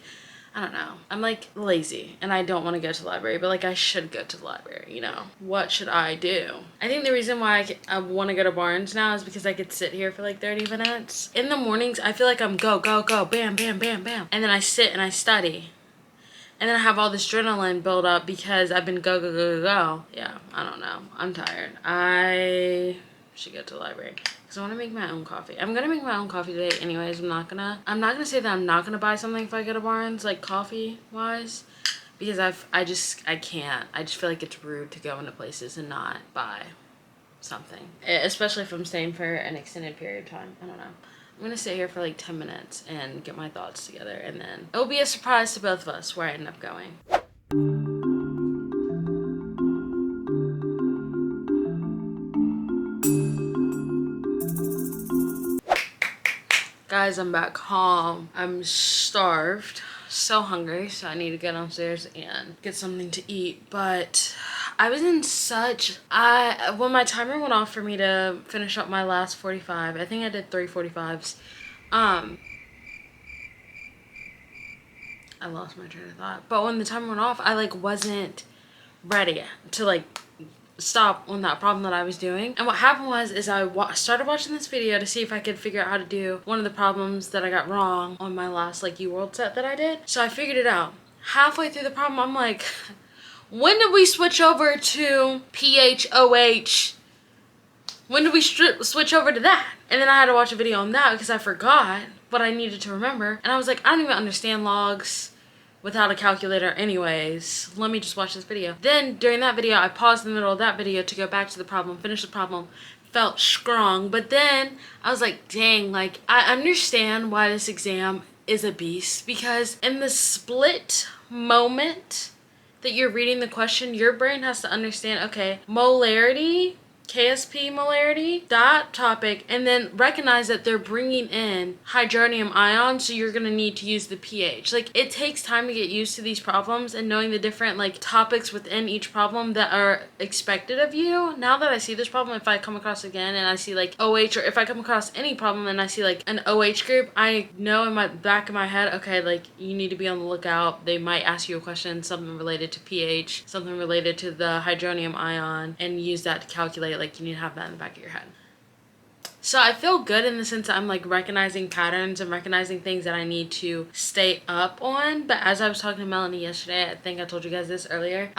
I don't know. I'm like lazy and I don't want to go to the library, but like I should go to the library, you know? What should I do? I think the reason why I want to go to Barnes now is because I could sit here for like 30 minutes. In the mornings, I feel like I'm go, bam, bam, bam, bam. And then I sit and I study. And then I have all this adrenaline build up because I've been go. Yeah, I don't know. I'm tired. I should go to the library because I want to make my own coffee. I'm going to make my own coffee today anyways. I'm not going to say that I'm not going to buy something if I go to Barnes, like coffee wise, because I can't. I just feel like it's rude to go into places and not buy something, especially if I'm staying for an extended period of time. I don't know. I'm gonna sit here for like 10 minutes and get my thoughts together, and then it'll be a surprise to both of us where I end up going. Guys, I'm back home. I'm starved, so hungry, so I need to get downstairs and get something to eat. But I was in such, when my timer went off for me to finish up my last 45, I think I did 3 45s. I lost my train of thought. But when the timer went off, I like wasn't ready to like stop on that problem that I was doing. And what happened was I started watching this video to see if I could figure out how to do one of the problems that I got wrong on my last like UWorld set that I did. So I figured it out. Halfway through the problem, I'm like, when did we switch over to PHOH? When did we switch over to that? And then I had to watch a video on that because I forgot what I needed to remember. And I was like, I don't even understand logs without a calculator anyways. Let me just watch this video. Then during that video, I paused in the middle of that video to go back to the problem, finish the problem, felt strong. But then I was like, dang, like I understand why this exam is a beast, because in the split moment that you're reading the question, your brain has to understand, okay, molarity, KSP molarity, that topic, and then recognize that they're bringing in hydronium ions, so you're gonna need to use the pH. Like, it takes time to get used to these problems and knowing the different like topics within each problem that are expected of you. Now that I see this problem, if I come across again and I see like OH, or if I come across any problem and I see like an OH group, I know in my back of my head, okay, like you need to be on the lookout. They might ask you a question, something related to pH, something related to the hydronium ion, and use that to calculate. Like, you need to have that in the back of your head. So I feel good in the sense that I'm like recognizing patterns and recognizing things that I need to stay up on. But as I was talking to Melanie yesterday, I think I told you guys this earlier,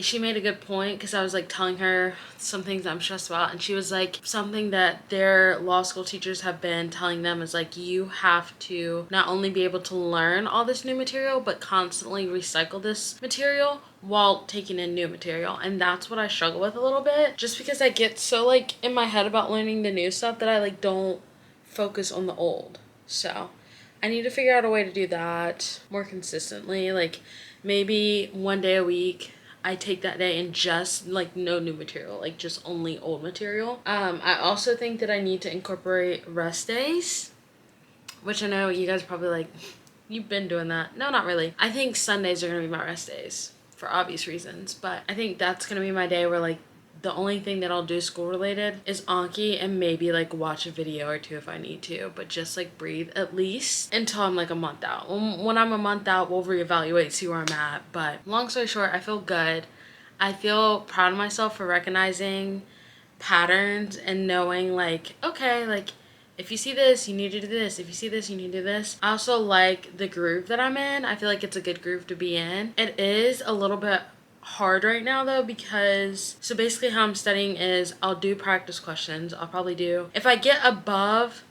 she made a good point, because I was like telling her some things I'm stressed about, and she was like, something that their law school teachers have been telling them is like, you have to not only be able to learn all this new material, but constantly recycle this material while taking in new material. And that's what I struggle with a little bit, just because I get so like in my head about learning the new stuff that I like don't focus on the old. So I need to figure out a way to do that more consistently. Like, maybe one day a week I take that day and just like no new material, like just only old material. I also think that I need to incorporate rest days, which I know you guys are probably like, you've been doing that. No, not really. I think Sundays are gonna be my rest days for obvious reasons, but I think that's gonna be my day where like the only thing that I'll do school related is Anki, and maybe like watch a video or two if I need to, but just like breathe at least until I'm like a month out. When I'm a month out, we'll reevaluate, see where I'm at. But long story short, I feel good. I feel proud of myself for recognizing patterns and knowing like, okay, like if you see this, you need to do this. If you see this, you need to do this. I also like the groove that I'm in. I feel like it's a good groove to be in. It is a little bit hard right now though, because so basically how I'm studying is I'll do practice questions. I'll probably do, if I get above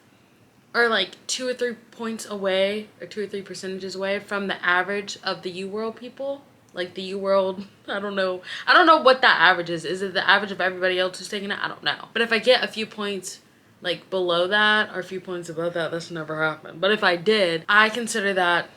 or like 2 or 3 points away or 2 or 3 percentages away from the average of the U World people, like the U World, I don't know what that average is. Is it the average of everybody else who's taking it? I don't know. But if I get a few points like below that or a few points above that, that's never happened. But if I did, I consider that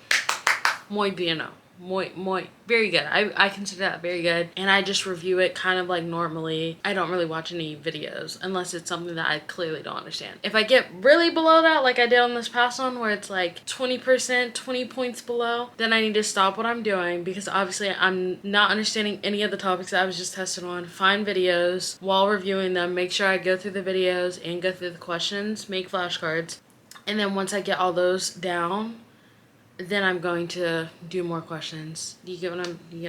muy bien. Muy, very good. I consider that very good. And I just review it kind of like normally. I don't really watch any videos unless it's something that I clearly don't understand. If I get really below that, like I did on this past one where it's like 20%, 20 points below, then I need to stop what I'm doing because obviously I'm not understanding any of the topics that I was just tested on. Find videos while reviewing them. Make sure I go through the videos and go through the questions, make flashcards. And then once I get all those down, then I'm going to do more questions. Do you get what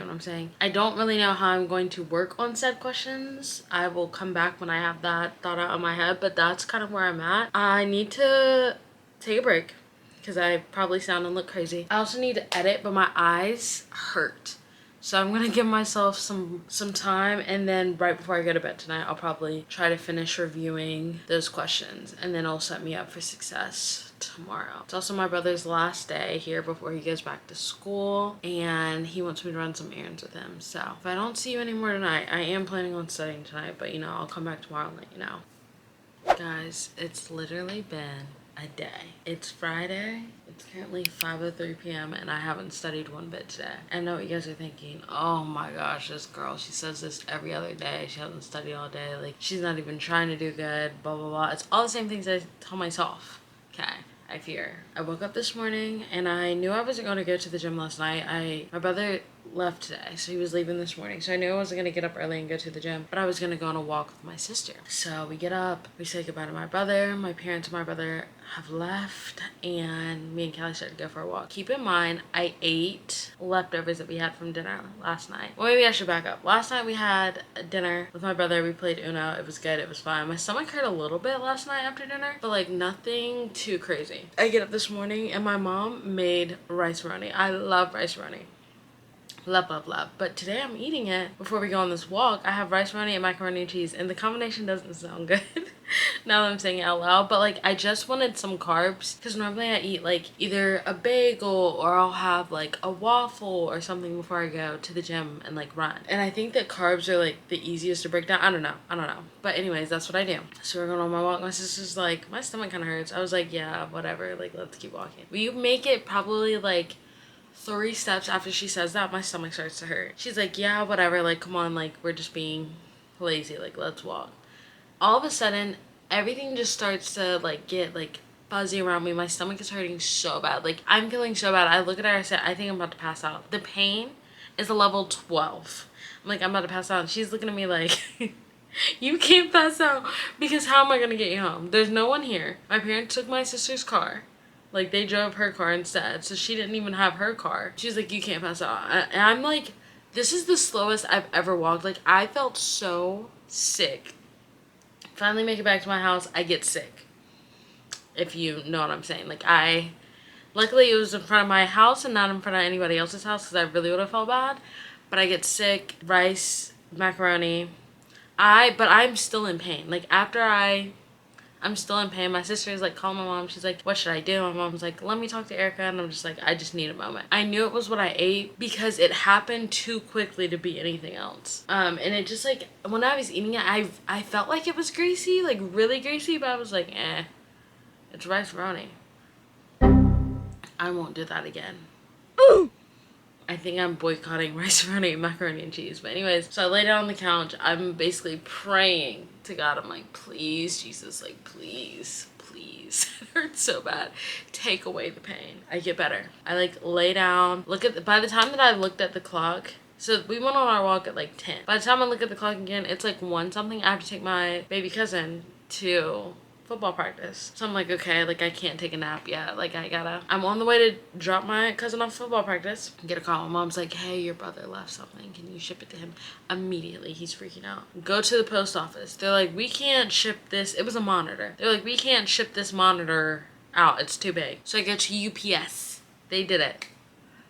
I'm saying? I don't really know how I'm going to work on said questions. I will come back when I have that thought out in my head, but that's kind of where I'm at. I need to take a break because I probably sound and look crazy. I also need to edit, but my eyes hurt. So I'm gonna give myself some time, and then right before I go to bed tonight, I'll probably try to finish reviewing those questions, and then it'll set me up for success tomorrow. It's also my brother's last day here before he goes back to school, and he wants me to run some errands with him. So if I don't see you anymore tonight, I am planning on studying tonight, but you know, I'll come back tomorrow and let you know. Guys, it's literally been a day. It's Friday. It's currently 5:03 p.m. and I haven't studied one bit today. I know what you guys are thinking. Oh my gosh, this girl, she says this every other day. She hasn't studied all day. Like, she's not even trying to do good, blah, blah, blah. It's all the same things I tell myself. Okay. I fear. I woke up this morning and I knew I wasn't going to go to the gym last night. My brother left today, so he was leaving this morning. So I knew I wasn't going to get up early and go to the gym, but I was going to go on a walk with my sister. So we get up, we say goodbye to my brother. My parents and my brother have left, and me and Kelly started to go for a walk. Keep in mind, I ate leftovers that we had from dinner last night. Well, maybe I should back up. Last night we had dinner with my brother. We played Uno. It was good. It was fine. My stomach hurt a little bit last night after dinner, but like nothing too crazy. I get up this morning and my mom made rice roni. I love rice roni. Love, love, love. But today I'm eating it before we go on this walk. I have rice roni and macaroni and cheese, and the combination doesn't sound good now that I'm saying it out loud. But like, I just wanted some carbs because normally I eat like either a bagel or I'll have like a waffle or something before I go to the gym and like run. And I think that carbs are like the easiest to break down. I don't know. But anyways, that's what I do. So we're going on my walk. My sister's like, my stomach kind of hurts. I was like, yeah, whatever. Like, let's keep walking. We make it probably like 3 steps after she says that, my stomach starts to hurt. She's like, yeah, whatever, like, come on, like, we're just being lazy, like, let's walk. All of a sudden, everything just starts to, like, get, like, fuzzy around me. My stomach is hurting so bad. Like, I'm feeling so bad. I look at her, I said, I think I'm about to pass out. The pain is a level 12. I'm like, I'm about to pass out. And she's looking at me like, you can't pass out because how am I going to get you home? There's no one here. My parents took my sister's car. Like, they drove her car instead, so she didn't even have her car. She's like, you can't pass out. And I'm like, this is the slowest I've ever walked. Like, I felt so sick. Finally make it back to my house, I get sick. If you know what I'm saying. Like, luckily it was in front of my house and not in front of anybody else's house because I really would have felt bad. But I get sick, rice, macaroni. But I'm still in pain. Like, I'm still in pain. My sister is like, call my mom. She's like, what should I do? My mom's like, let me talk to Erica. And I'm just like, I just need a moment. I knew it was what I ate because it happened too quickly to be anything else. And it just like, when I was eating it, I felt like it was greasy, like really greasy, but I was like, it's rice roni. I won't do that again. Ooh. I think I'm boycotting rice roni, macaroni and cheese. But anyways, so I lay down on the couch. I'm basically praying to God. I'm like, please, Jesus, like, please. It hurts so bad. Take away the pain. I get better. I like lay down. By the time that I looked at the clock, so we went on our walk at like 10. By the time I look at the clock again, it's like 1 something. I have to take my baby cousin to football practice. So I'm like, okay, like I can't take a nap yet. Like I'm on the way to drop my cousin off football practice. Get a call. My mom's like, hey, your brother left something. Can you ship it to him? Immediately, he's freaking out. Go to the post office. They're like, we can't ship this. It was a monitor. They're like, we can't ship this monitor out. It's too big. So I go to UPS. They did it.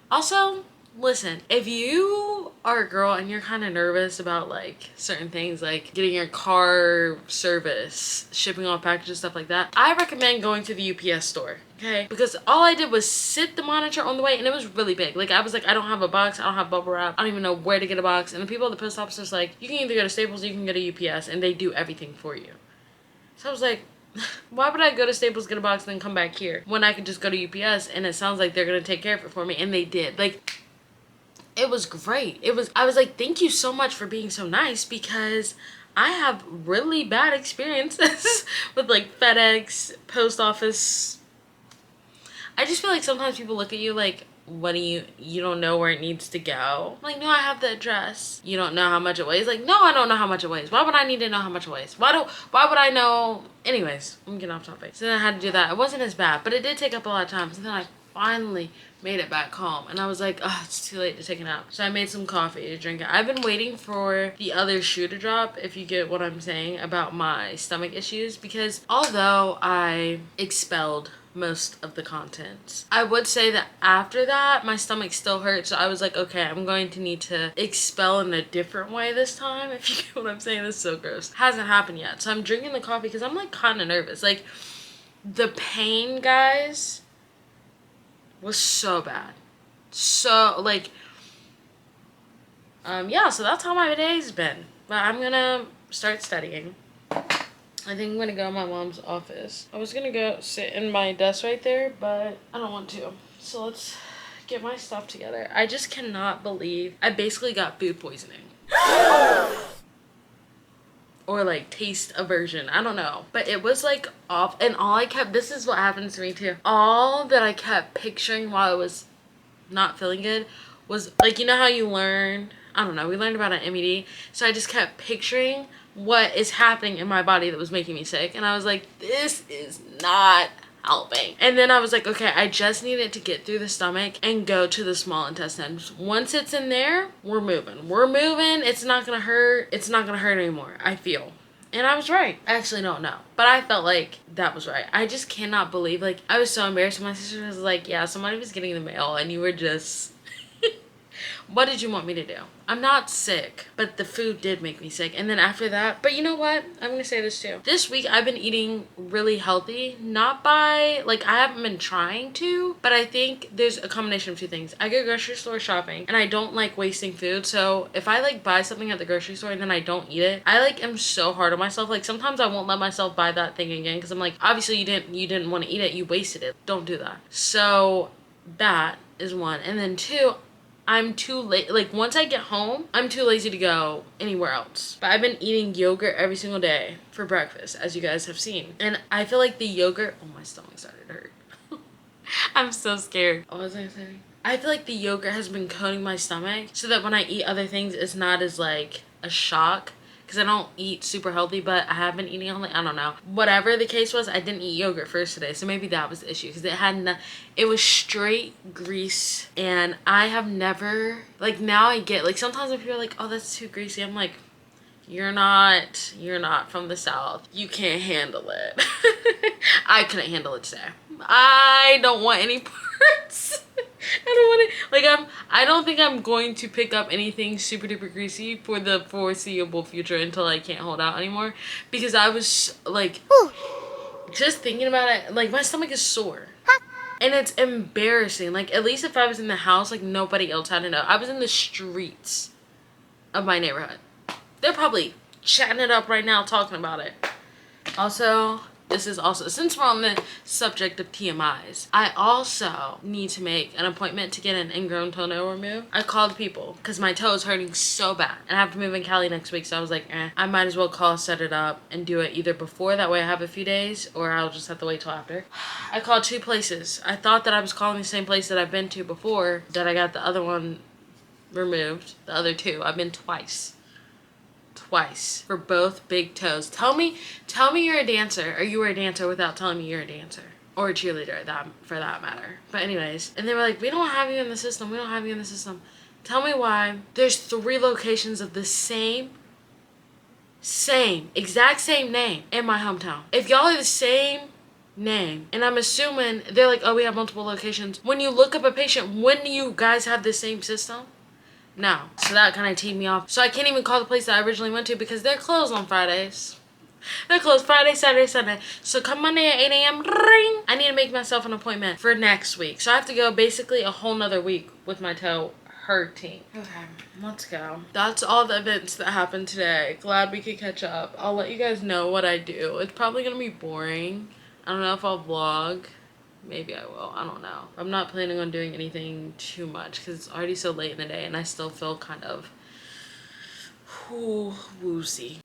Also, listen, if you are a girl and you're kind of nervous about like certain things, like getting your car service, shipping off packages, stuff like that, I recommend going to the UPS store, okay? Because all I did was sit the monitor on the way, and it was really big. Like, I was like, I don't have a box, I don't have bubble wrap, I don't even know where to get a box. And the people at the post office was like, you can either go to Staples or you can go to UPS, and they do everything for you. So I was like, why would I go to Staples, get a box, and then come back here when I could just go to UPS and it sounds like they're gonna take care of it for me? And they did. Like, it was great. I was like, thank you so much for being so nice, because I have really bad experiences with like FedEx, post office. I just feel like sometimes people look at you like, what do you don't know where it needs to go? I'm like, no, I have the address. You don't know how much it weighs? Like, no, I don't know how much it weighs. Why would I need to know how much it weighs? Why would I know? Anyways, I'm getting off topic. So then I had to do that. It wasn't as bad, but it did take up a lot of time. So then I finally made it back home, and I was like, oh, it's too late to take a nap. So I made some coffee to drink it. I've been waiting for the other shoe to drop, if you get what I'm saying about my stomach issues, because although I expelled most of the contents, I would say that after that my stomach still hurt. So I was like, okay, I'm going to need to expel in a different way this time, if you get what I'm saying. This is so gross. Hasn't happened yet. So I'm drinking the coffee because I'm like kind of nervous. Like, the pain, guys, was so bad. So like, yeah, so that's how my day's been. But I'm gonna start studying. I think I'm gonna go in my mom's office. I was gonna go sit in my desk right there, but I don't want to. So let's get my stuff together. I just cannot believe I basically got food poisoning. Or like taste aversion. I don't know. But it was like off, and this is what happens to me too. All that I kept picturing while I was not feeling good was like, you know how you learn, I don't know, we learned about an MED. So I just kept picturing what is happening in my body that was making me sick, and I was like, this is not helping. And then I was like, okay, I just need it to get through the stomach and go to the small intestine. Once it's in there, we're moving. It's not gonna hurt. It's not gonna hurt anymore, I feel. And I was right. I actually don't know, but I felt like that was right. I just cannot believe, like, I was so embarrassed. My sister was like, yeah, somebody was getting the mail and you were just what did you want me to do? I'm not sick, but the food did make me sick. And then after that, but you know what? I'm gonna say this too. This week I've been eating really healthy, not by, like, I haven't been trying to, but I think there's a combination of two things. I go grocery store shopping and I don't like wasting food. So if I like buy something at the grocery store and then I don't eat it, I like am so hard on myself. Like, sometimes I won't let myself buy that thing again because I'm like, obviously you didn't want to eat it, you wasted it. Don't do that. So that is one. And then two, I'm too late. Like, once I get home, I'm too lazy to go anywhere else. But I've been eating yogurt every single day for breakfast, as you guys have seen. And I feel like the yogurt, oh, my stomach started to hurt. I'm so scared. What was I saying? I feel like the yogurt has been coating my stomach so that when I eat other things, it's not as like a shock. Because I don't eat super healthy, but I have been eating healthy. I don't know. Whatever the case was, I didn't eat yogurt first today. So maybe that was the issue. Because it was straight grease. And I have never, like, now I get, like, sometimes when people are like, oh, that's too greasy. I'm like, you're not from the South. You can't handle it. I couldn't handle it today. I don't want any parts. I don't want it. Like, I don't think I'm going to pick up anything super duper greasy for the foreseeable future until I can't hold out anymore. Because I was like, just thinking about it, like, my stomach is sore. And it's embarrassing. Like, at least if I was in the house, like, nobody else had to know. I was in the streets of my neighborhood. They're probably chatting it up right now, talking about it. Also, this is also, since we're on the subject of TMIs, I also need to make an appointment to get an ingrown toenail removed. I called people because my toe is hurting so bad and I have to move in Cali next week. So I was like, I might as well call, set it up, and do it either before, that way I have a few days, or I'll just have to wait till after. I called 2 places. I thought that I was calling the same place that I've been to before, that I got the other one removed. The other 2, I've been twice. twice for both big toes. Tell me you're a dancer, or you were a dancer without telling me you're a dancer. Or a cheerleader, for that matter. But anyways, and they were like, we don't have you in the system. We don't have you in the system. Tell me why there's 3 locations of the exact same name in my hometown. If y'all are the same name, and I'm assuming they're like, oh, we have multiple locations. When you look up a patient, when do you guys have the same system? No. So that kind of teed me off. So I can't even call the place that I originally went to because they're closed on Fridays. They're closed Friday, Saturday, Sunday. So come Monday at 8 a.m. Ring, I need to make myself an appointment for next week. So I have to go basically a whole nother week with my toe hurting. Okay, let's go. That's all the events that happened today. Glad we could catch up. I'll let you guys know what I do. It's probably gonna be boring. I don't know if I'll vlog. Maybe I will. I don't know. I'm not planning on doing anything too much because it's already so late in the day and I still feel kind of woozy.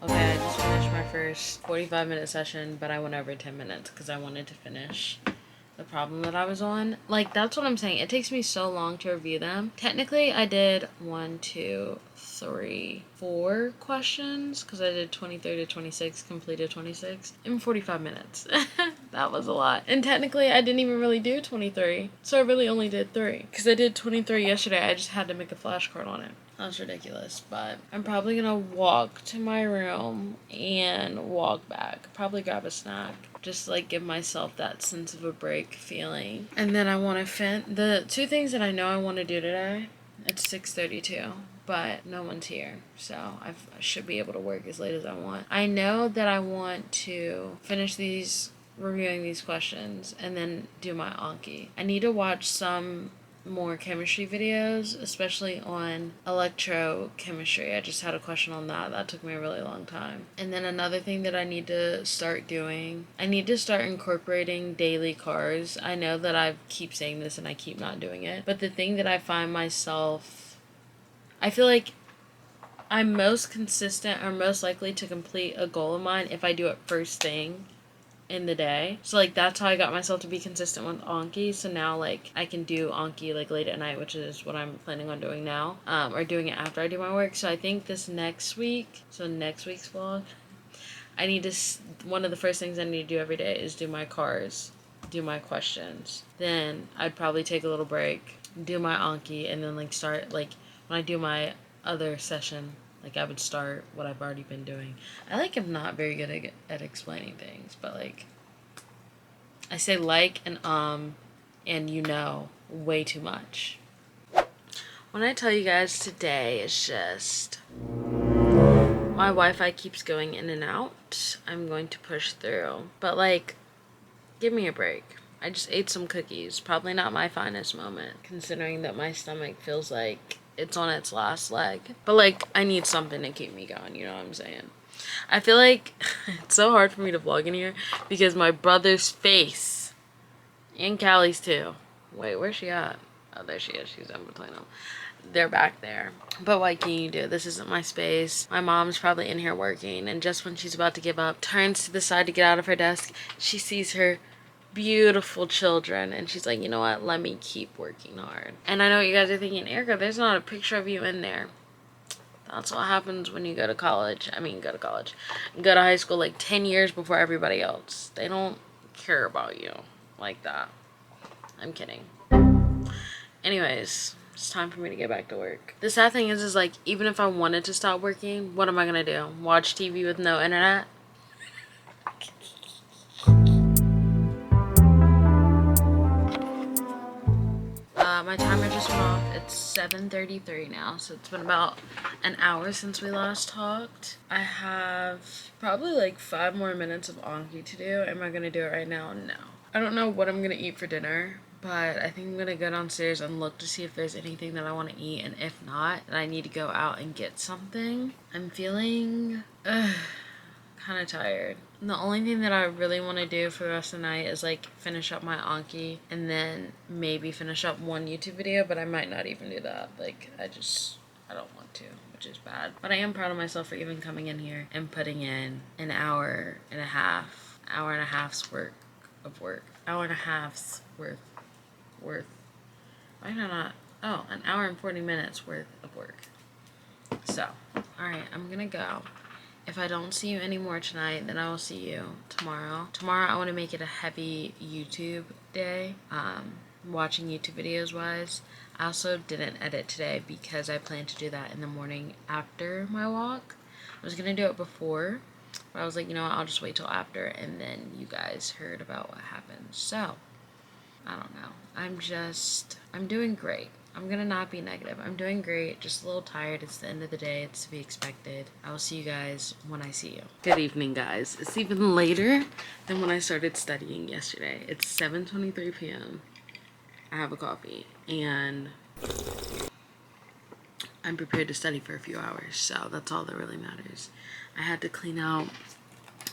Okay, I just finished my first 45-minute session, but I went over 10 minutes because I wanted to finish the problem that I was on. Like, that's what I'm saying. It takes me so long to review them. Technically, I did 1, 2, 3, 4 questions because I did 23 to 26, completed 26 in 45 minutes. That was a lot. And technically, I didn't even really do 23, so I really only did 3 because I did 23 yesterday. I just had to make a flashcard on it. That was ridiculous, but I'm probably gonna walk to my room and walk back. Probably grab a snack. Just like give myself that sense of a break feeling. And then I want to the 2 things that I know I want to do today. It's 6:32, but no one's here, so I should be able to work as late as I want. I know that I want to finish reviewing these questions and then do my Anki. I need to watch some more chemistry videos, especially on electrochemistry. I just had a question on that. That took me a really long time. And then another thing that I need to start doing, I need to start incorporating daily cars. I know that I keep saying this and I keep not doing it, but the thing that I find myself, I feel like I'm most consistent or most likely to complete a goal of mine if I do it first thing in the day. So like that's how I got myself to be consistent with Anki. So now like I can do Anki like late at night, which is what I'm planning on doing now, or doing it after I do my work. So I think next week's vlog, I need to, one of the first things I need to do every day is do my cars, do my questions. Then I'd probably take a little break, do my Anki, and then like start, like when I do my other session, like I would start what I've already been doing. I like am not very good at explaining things, but like I say like and you know way too much. When I tell you guys today is just my Wi-Fi keeps going in and out. I'm going to push through, but like give me a break. I just ate some cookies. Probably not my finest moment, considering that my stomach feels like it's on its last leg. But like I need something to keep me going, you know what I'm saying? I feel like it's so hard for me to vlog in here because my brother's face, and Callie's too. Wait, where's she at? Oh, there she is. She's in between them. They're back there. But what can you do? This isn't my space. My mom's probably in here working, and just when she's about to give up, turns to the side to get out of her desk, she sees her beautiful children, and she's like, you know what, let me keep working hard. And I know what you guys are thinking, Erica, there's not a picture of you in there. That's what happens when you go to college. Go to high school like 10 years before everybody else. They don't care about you like that. I'm kidding. Anyways, it's time for me to get back to work. The sad thing is like, even if I wanted to stop working, what am I gonna do? Watch TV with no internet? My timer just went off. It's 7:33 now, so it's been about an hour since we last talked. I have probably like 5 more minutes of Anki to do. Am I gonna do it right now? No. I don't know what I'm gonna eat for dinner, but I think I'm gonna go downstairs and look to see if there's anything that I want to eat, and if not, then I need to go out and get something. I'm feeling kind of tired. And the only thing that I really want to do for the rest of the night is like finish up my Anki and then maybe finish up one YouTube video, but I might not even do that. Like I don't want to, which is bad. But I am proud of myself for even coming in here and putting in an hour and a half's worth of work. Hour and a half's worth. Why not? Oh, an hour and 40 minutes worth of work. So, alright, I'm gonna go. If I don't see you anymore tonight, then I will see you tomorrow. Tomorrow I want to make it a heavy YouTube day, watching YouTube videos wise. I also didn't edit today because I plan to do that in the morning after my walk. I was going to do it before, but I was like, you know what, I'll just wait till after, and then you guys heard about what happened. So, I don't know. I'm doing great. I'm gonna not be negative. I'm doing great, just a little tired. It's the end of the day. It's to be expected. I will see you guys when I see you. Good evening, guys. It's even later than when I started studying yesterday. It's 7:23 p.m. I have a coffee, and I'm prepared to study for a few hours, so that's all that really matters. I had to clean out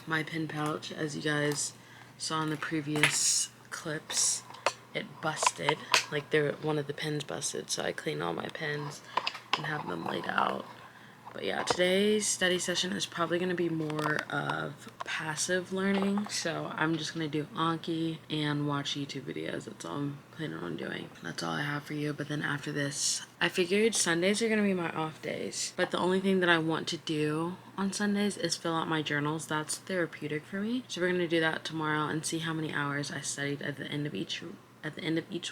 my pen pouch, as you guys saw in the previous clips. It busted, like one of the pens busted, so I cleaned all my pens and have them laid out. But yeah, today's study session is probably going to be more of passive learning, so I'm just going to do Anki and watch YouTube videos. That's all I'm planning on doing. That's all I have for you. But then after this, I figured Sundays are going to be my off days, but the only thing that I want to do on Sundays is fill out my journals. That's therapeutic for me, so we're going to do that tomorrow and see how many hours I studied at the end of each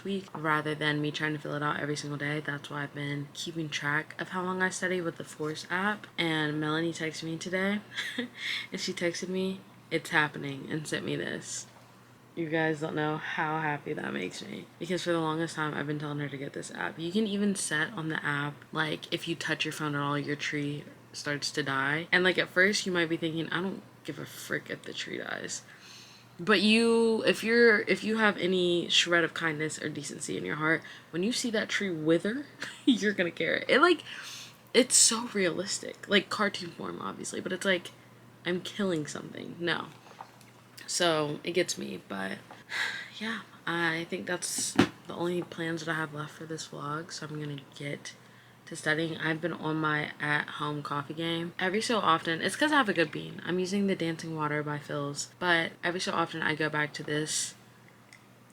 week, rather than me trying to fill it out every single day. That's why I've been keeping track of how long I study with the Force app. And Melanie texted me today and she texted me, "It's happening," and sent me this. You guys don't know how happy that makes me, because for the longest time I've been telling her to get this app. You can even set on the app, like, if you touch your phone at all, your tree starts to die. And like at first you might be thinking, I don't give a frick if the tree dies. But if you have any shred of kindness or decency in your heart, when you see that tree wither, you're gonna care. It's so realistic, like cartoon form, obviously, but it's like I'm killing something. No, so it gets me. But yeah, I think that's the only plans that I have left for this vlog. So I'm gonna get to studying. I've been on my at-home coffee game. Every so often, it's because I have a good bean. I'm using the Dancing Water by Phil's, but every so often I go back to this,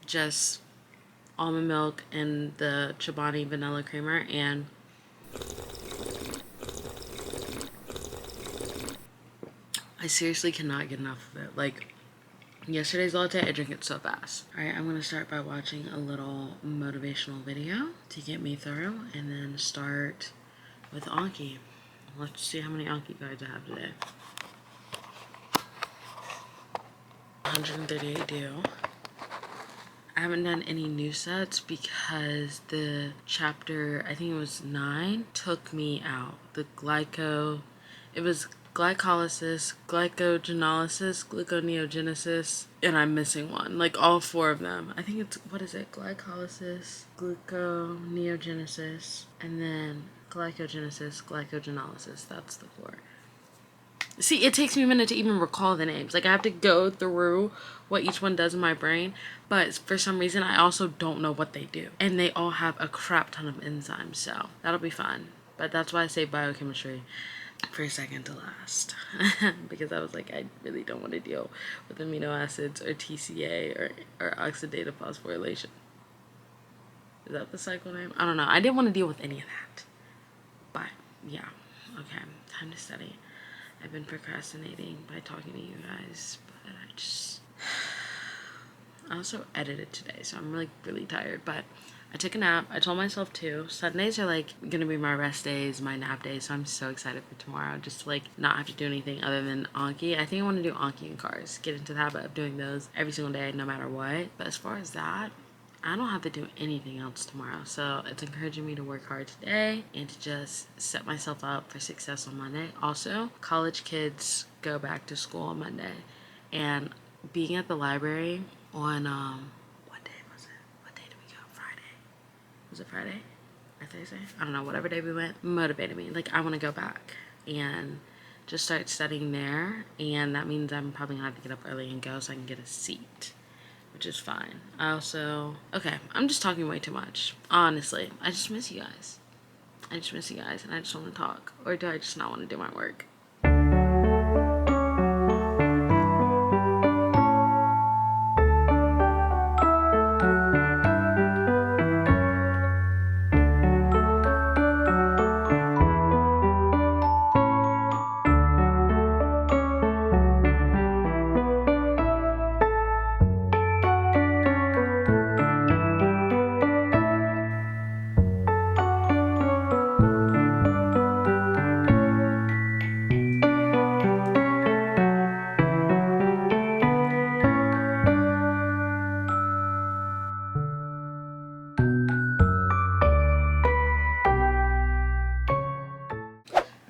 just almond milk and the Chobani vanilla creamer, and I seriously cannot get enough of it. Like, yesterday's latte, I drink it so fast. Alright, I'm going to start by watching a little motivational video to get me through, and then start with Anki. Let's see how many Anki cards I have today. 138 due. I haven't done any new sets because the chapter, I think it was 9, took me out. It was glycolysis, glycogenolysis, gluconeogenesis, and I'm missing one. Like all 4 of them. I think it's, what is it? Glycolysis, gluconeogenesis, and then glycogenolysis. That's the 4. See, it takes me a minute to even recall the names. Like, I have to go through what each one does in my brain, but for some reason, I also don't know what they do. And they all have a crap ton of enzymes, so that'll be fun. But that's why I say biochemistry for second to last. Because I was like, I really don't want to deal with amino acids or TCA or oxidative phosphorylation. Is that the cycle name? I don't know. I didn't want to deal with any of that. But, yeah. Okay, time to study. I've been procrastinating by talking to you guys, but I also edited today, so I'm like really tired, but I took a nap. I told myself to. Sundays are like gonna be my rest days, my nap days, so I'm so excited for tomorrow, just to like not have to do anything other than Anki. I think I want to do Anki and cars, get into the habit of doing those every single day, no matter what. But as far as that, I don't have to do anything else tomorrow. So it's encouraging me to work hard today and to just set myself up for success on Monday. Also, college kids go back to school on Monday. And being at the library on, what day was it? What day did we go? Friday. Was it Friday? Or Thursday? I don't know. Whatever day we went motivated me. Like, I want to go back and just start studying there. And that means I'm probably going to have to get up early and go so I can get a seat, which is fine. I also, okay, I'm just talking way too much. Honestly, I just miss you guys. I just miss you guys and I just want to talk. Or do I just not want to do my work?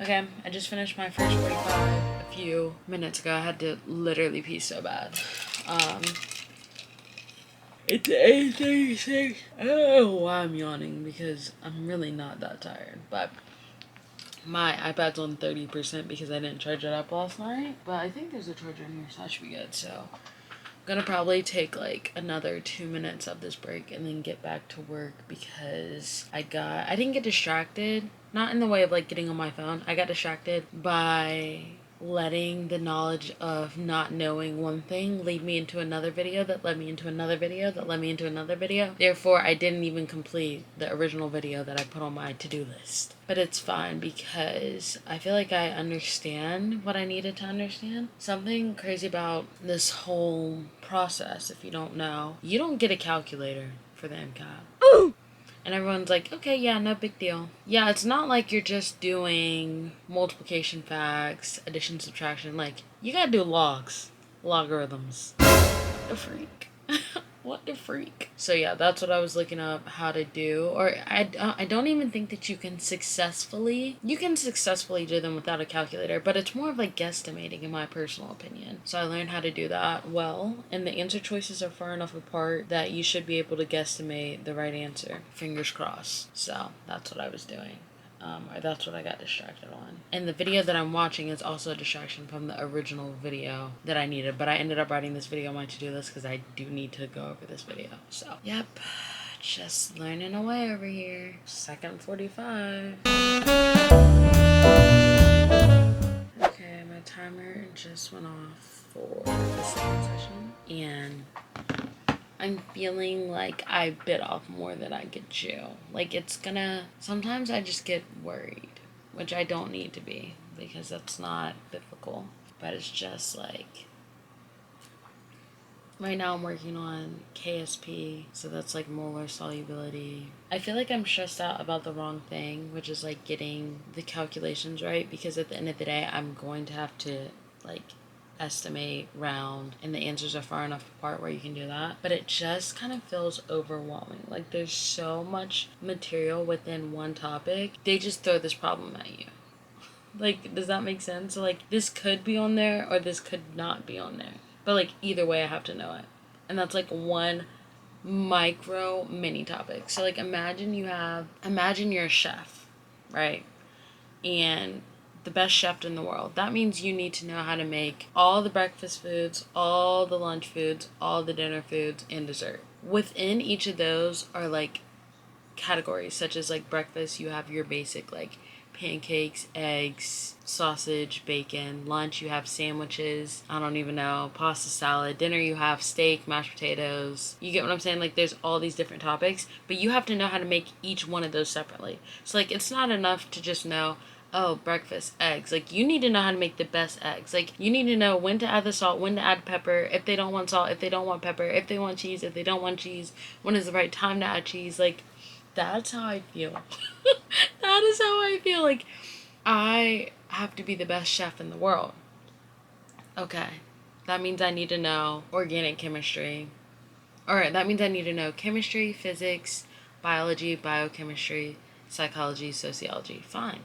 Okay, I just finished my first 45 a few minutes ago. I had to literally pee so bad. It's 8:36. I don't know why I'm yawning because I'm really not that tired. But my iPad's on 30% because I didn't charge it up last night. But I think there's a charger in here, so that should be good. So I'm gonna probably take like another 2 minutes of this break and then get back to work because I didn't get distracted. Not in the way of like getting on my phone. I got distracted by letting the knowledge of not knowing one thing lead me into another video that led me into another video that led me into another video. Therefore, I didn't even complete the original video that I put on my to-do list. But it's fine because I feel like I understand what I needed to understand. Something crazy about this whole process, if you don't know, you don't get a calculator for the MCAT. And everyone's like, okay, yeah, no big deal. Yeah, it's not like you're just doing multiplication facts, addition, subtraction. Like, you gotta do logarithms. What the freak? What the freak? So yeah, that's what I was looking up how to do. Or I don't even think that you can successfully do them without a calculator, but it's more of like guesstimating in my personal opinion. So I learned how to do that well, and the answer choices are far enough apart that you should be able to guesstimate the right answer. Fingers crossed. So that's what I was doing. Or that's what I got distracted on. And the video that I'm watching is also a distraction from the original video that I needed. But I ended up writing this video on my to-do list because I do need to go over this video. So, yep. Just learning away over here. Second 45. Okay, my timer just went off for the second session. And I'm feeling like I bit off more than I could chew. Like sometimes I just get worried, which I don't need to be because that's not biblical. But it's just like, right now I'm working on KSP, so that's like molar solubility. I feel like I'm stressed out about the wrong thing, which is like getting the calculations right, because at the end of the day, I'm going to have to like estimate, round, and the answers are far enough apart where you can do that. But it just kind of feels overwhelming. Like there's so much material within one topic. They just throw this problem at you. Like, does that make sense? So like this could be on there or this could not be on there. But like either way I have to know it. And that's like one micro mini topic. So like imagine you're a chef, right? And the best chef in the world. That means you need to know how to make all the breakfast foods, all the lunch foods, all the dinner foods, and dessert. Within each of those are like categories, such as like breakfast, you have your basic like pancakes, eggs, sausage, bacon. Lunch, you have sandwiches, I don't even know, pasta, salad. Dinner, you have steak, mashed potatoes. You get what I'm saying? Like there's all these different topics, but you have to know how to make each one of those separately. So like it's not enough to just know, oh, breakfast, eggs. Like, you need to know how to make the best eggs. Like, you need to know when to add the salt, when to add pepper, if they don't want salt, if they don't want pepper, if they want cheese, if they don't want cheese, when is the right time to add cheese. Like, that's how I feel. That is how I feel. Like, I have to be the best chef in the world. Okay. That means I need to know organic chemistry, Alright, that means I need to know chemistry, physics, biology, biochemistry, psychology, sociology. Fine.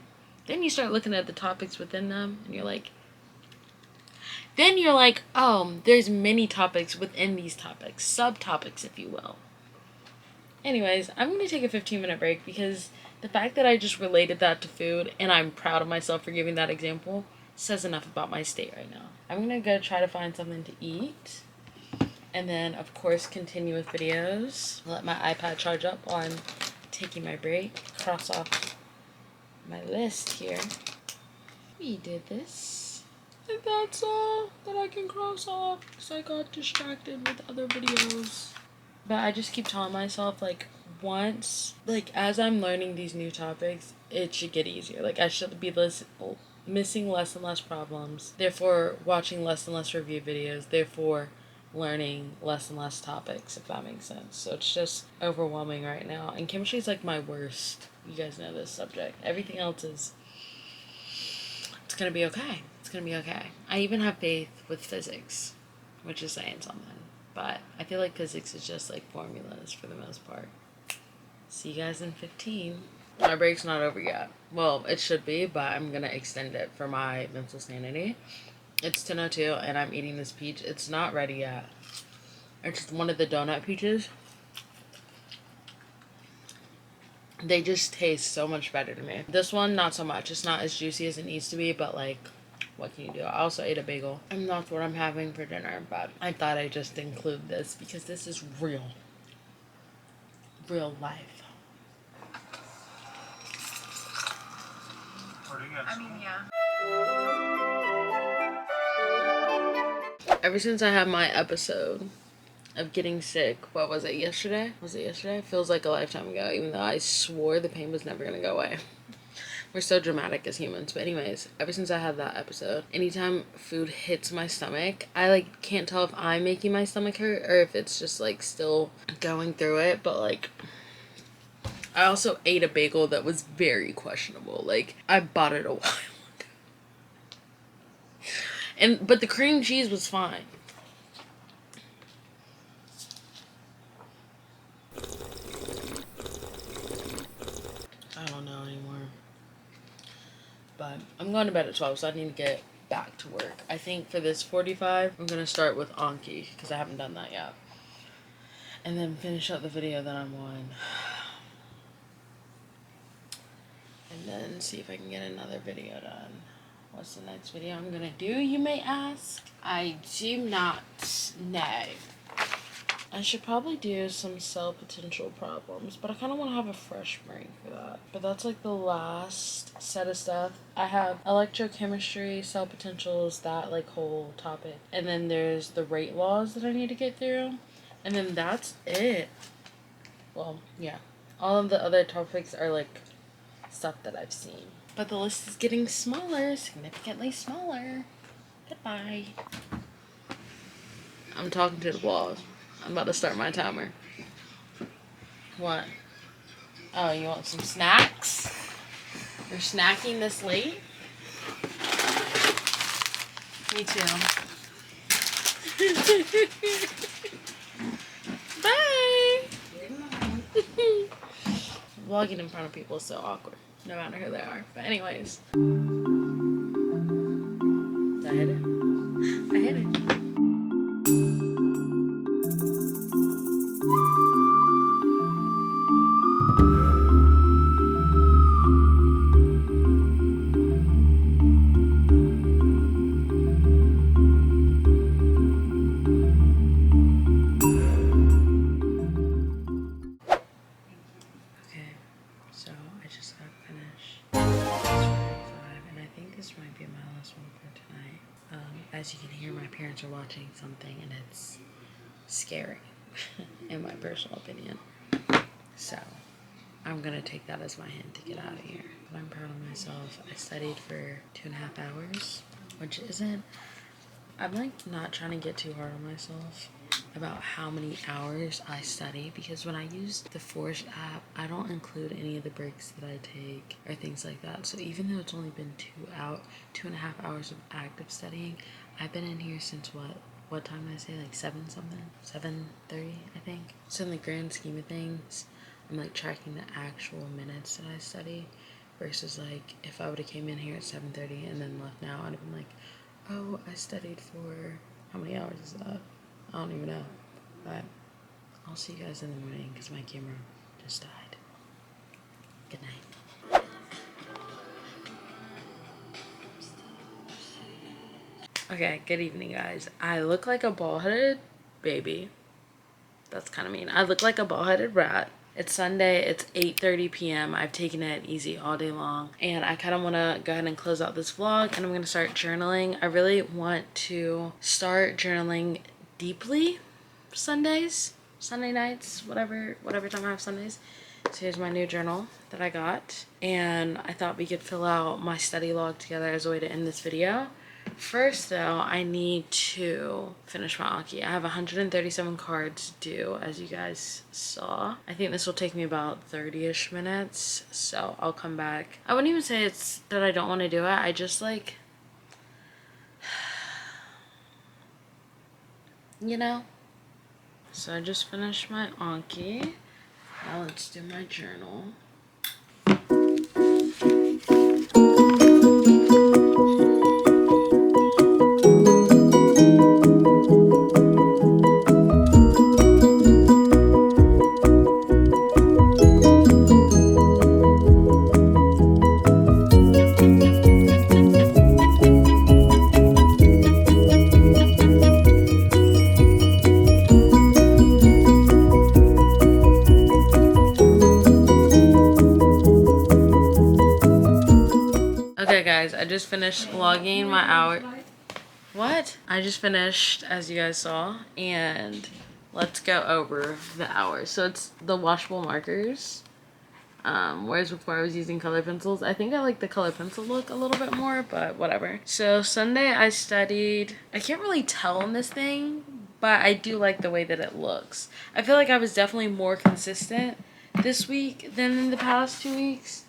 Then you start looking at the topics within them, and you're like, oh, there's many topics within these topics, subtopics, if you will. Anyways, I'm going to take a 15-minute break because the fact that I just related that to food, and I'm proud of myself for giving that example, says enough about my state right now. I'm going to go try to find something to eat. And then, of course, continue with videos. Let my iPad charge up while I'm taking my break. Cross off my list here. We did this. And that's all that I can cross off because I got distracted with other videos. But I just keep telling myself, like, once, like, as I'm learning these new topics, it should get easier. Like, I should be missing less and less problems. Therefore, watching less and less review videos. Therefore, learning less and less topics, if that makes sense. So it's just overwhelming right now. And chemistry is like my worst. You guys know this subject. Everything else is, it's gonna be okay. It's gonna be okay. I even have faith with physics, which is saying something. But I feel like physics is just like formulas for the most part. See you guys in 15. My break's not over yet. Well, it should be, but I'm gonna extend it for my mental sanity. It's 10:02 and I'm eating this peach. It's not ready yet. It's just one of the donut peaches. They just taste so much better to me. This one, not so much. It's not as juicy as it needs to be, but like, what can you do? I also ate a bagel. And that's what I'm having for dinner, but I thought I'd just include this because this is real. Real life. I mean, yeah. Ever since I had my episode of getting sick, what was it, yesterday? Was it yesterday? Feels like a lifetime ago, even though I swore the pain was never gonna go away. We're so dramatic as humans. But anyways, ever since I had that episode, anytime food hits my stomach, I like can't tell if I'm making my stomach hurt or if it's just like still going through it. But like, I also ate a bagel that was very questionable. Like, I bought it a while ago. But the cream cheese was fine. I don't know anymore. But I'm going to bed at 12, so I need to get back to work. I think for this 45, I'm going to start with Anki, because I haven't done that yet. And then finish up the video that I'm on. And then see if I can get another video done. What's the next video I'm going to do, you may ask? I do not know. I should probably do some cell potential problems, but I kind of want to have a fresh brain for that. But that's like the last set of stuff. I have electrochemistry, cell potentials, that like whole topic. And then there's the rate laws that I need to get through. And then that's it. Well, yeah. All of the other topics are like stuff that I've seen. But the list is getting smaller, significantly smaller. Goodbye. I'm talking to the wall. I'm about to start my timer. What? Oh, you want some snacks? You're snacking this late? Me too. Bye! Vlogging in front of people is so awkward, no matter who they are. But anyways. Did I hit it? I hit it. As you can hear, my parents are watching something and it's scary, in my personal opinion. So, I'm going to take that as my hint to get out of here. But I'm proud of myself. I studied for 2.5 hours, which isn't... I'm like not trying to get too hard on myself about how many hours I study, because when I use the Force app, I don't include any of the breaks that I take or things like that. So even though it's only been 2.5 hours of active studying, I've been in here since what, what time did I say? Like 7 something? 7:30, I think. So in the grand scheme of things, I'm like tracking the actual minutes that I study versus like if I would have came in here at 7:30 and then left now, I'd have been like, oh, I studied for, how many hours is that? I don't even know. But I'll see you guys in the morning because my camera just died. Good night. Okay, good evening, guys. I look like a bald-headed baby. That's kind of mean. I look like a bald-headed rat. It's Sunday. It's 8:30 p.m. I've taken it easy all day long. And I kind of want to go ahead and close out this vlog. And I'm going to start journaling. I really want to start journaling deeply Sundays, Sunday nights, whatever time I have Sundays. So here's my new journal that I got. And I thought we could fill out my study log together as a way to end this video. First though, I need to finish my Anki. I have 137 cards due, as you guys saw. I think this will take me about 30-ish minutes, so I'll come back. I wouldn't even say it's that I don't want to do it. I just like, you know? So I just finished my Anki. Now let's do my journal. Okay guys, I just finished logging my hour. What? I just finished, as you guys saw, and let's go over the hours. So it's the washable markers. Whereas before I was using color pencils. I think I like the color pencil look a little bit more, but whatever. So Sunday I studied, I can't really tell on this thing, but I do like the way that it looks. I feel like I was definitely more consistent this week than in the past 2 weeks.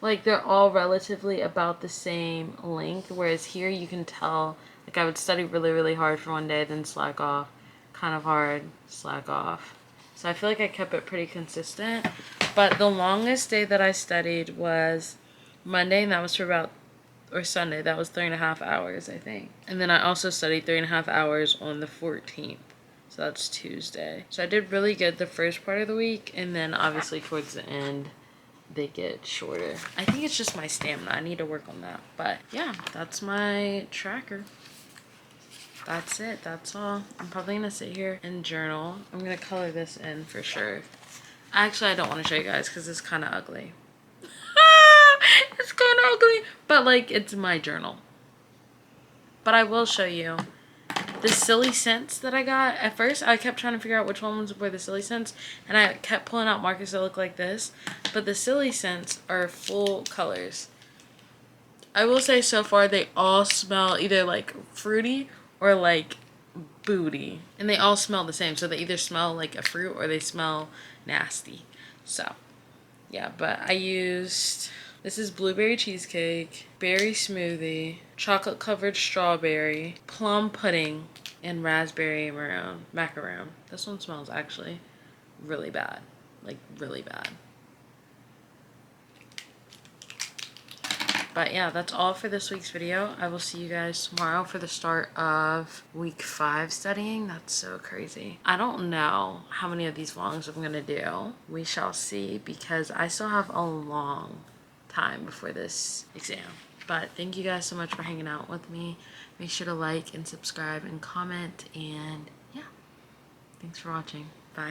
Like, they're all relatively about the same length, whereas here you can tell, like, I would study really, really hard for one day, then slack off, kind of hard, slack off. So I feel like I kept it pretty consistent. But the longest day that I studied was Monday, and that was for about, or Sunday, that was 3.5 hours, I think. And then I also studied 3.5 hours on the 14th. So that's Tuesday. So I did really good the first part of the week, and then obviously towards the end, they get shorter. I think it's just my stamina. I need to work on that. But yeah, that's my tracker. That's it. That's all. I'm probably gonna sit here and journal. I'm gonna color this in for sure. Actually, I don't want to show you guys because it's kind of ugly. It's kind of ugly. But like, it's my journal. But I will show you the silly scents that I got. At first, I kept trying to figure out which ones were the silly scents, and I kept pulling out markers that look like this. But the silly scents are full colors. I will say so far they all smell either like fruity or like booty. And they all smell the same. So they either smell like a fruit or they smell nasty. So, yeah, but I used, this is blueberry cheesecake, berry smoothie, chocolate covered strawberry, plum pudding, and raspberry macaron. This one smells actually really bad. Like, really bad. But yeah, that's all for this week's video. I will see you guys tomorrow for the start of week 5 studying. That's so crazy. I don't know how many of these vlogs I'm gonna do. We shall see, because I still have a long time before this exam. But thank you guys so much for hanging out with me. Make sure to like and subscribe and comment, and yeah, thanks for watching. Bye.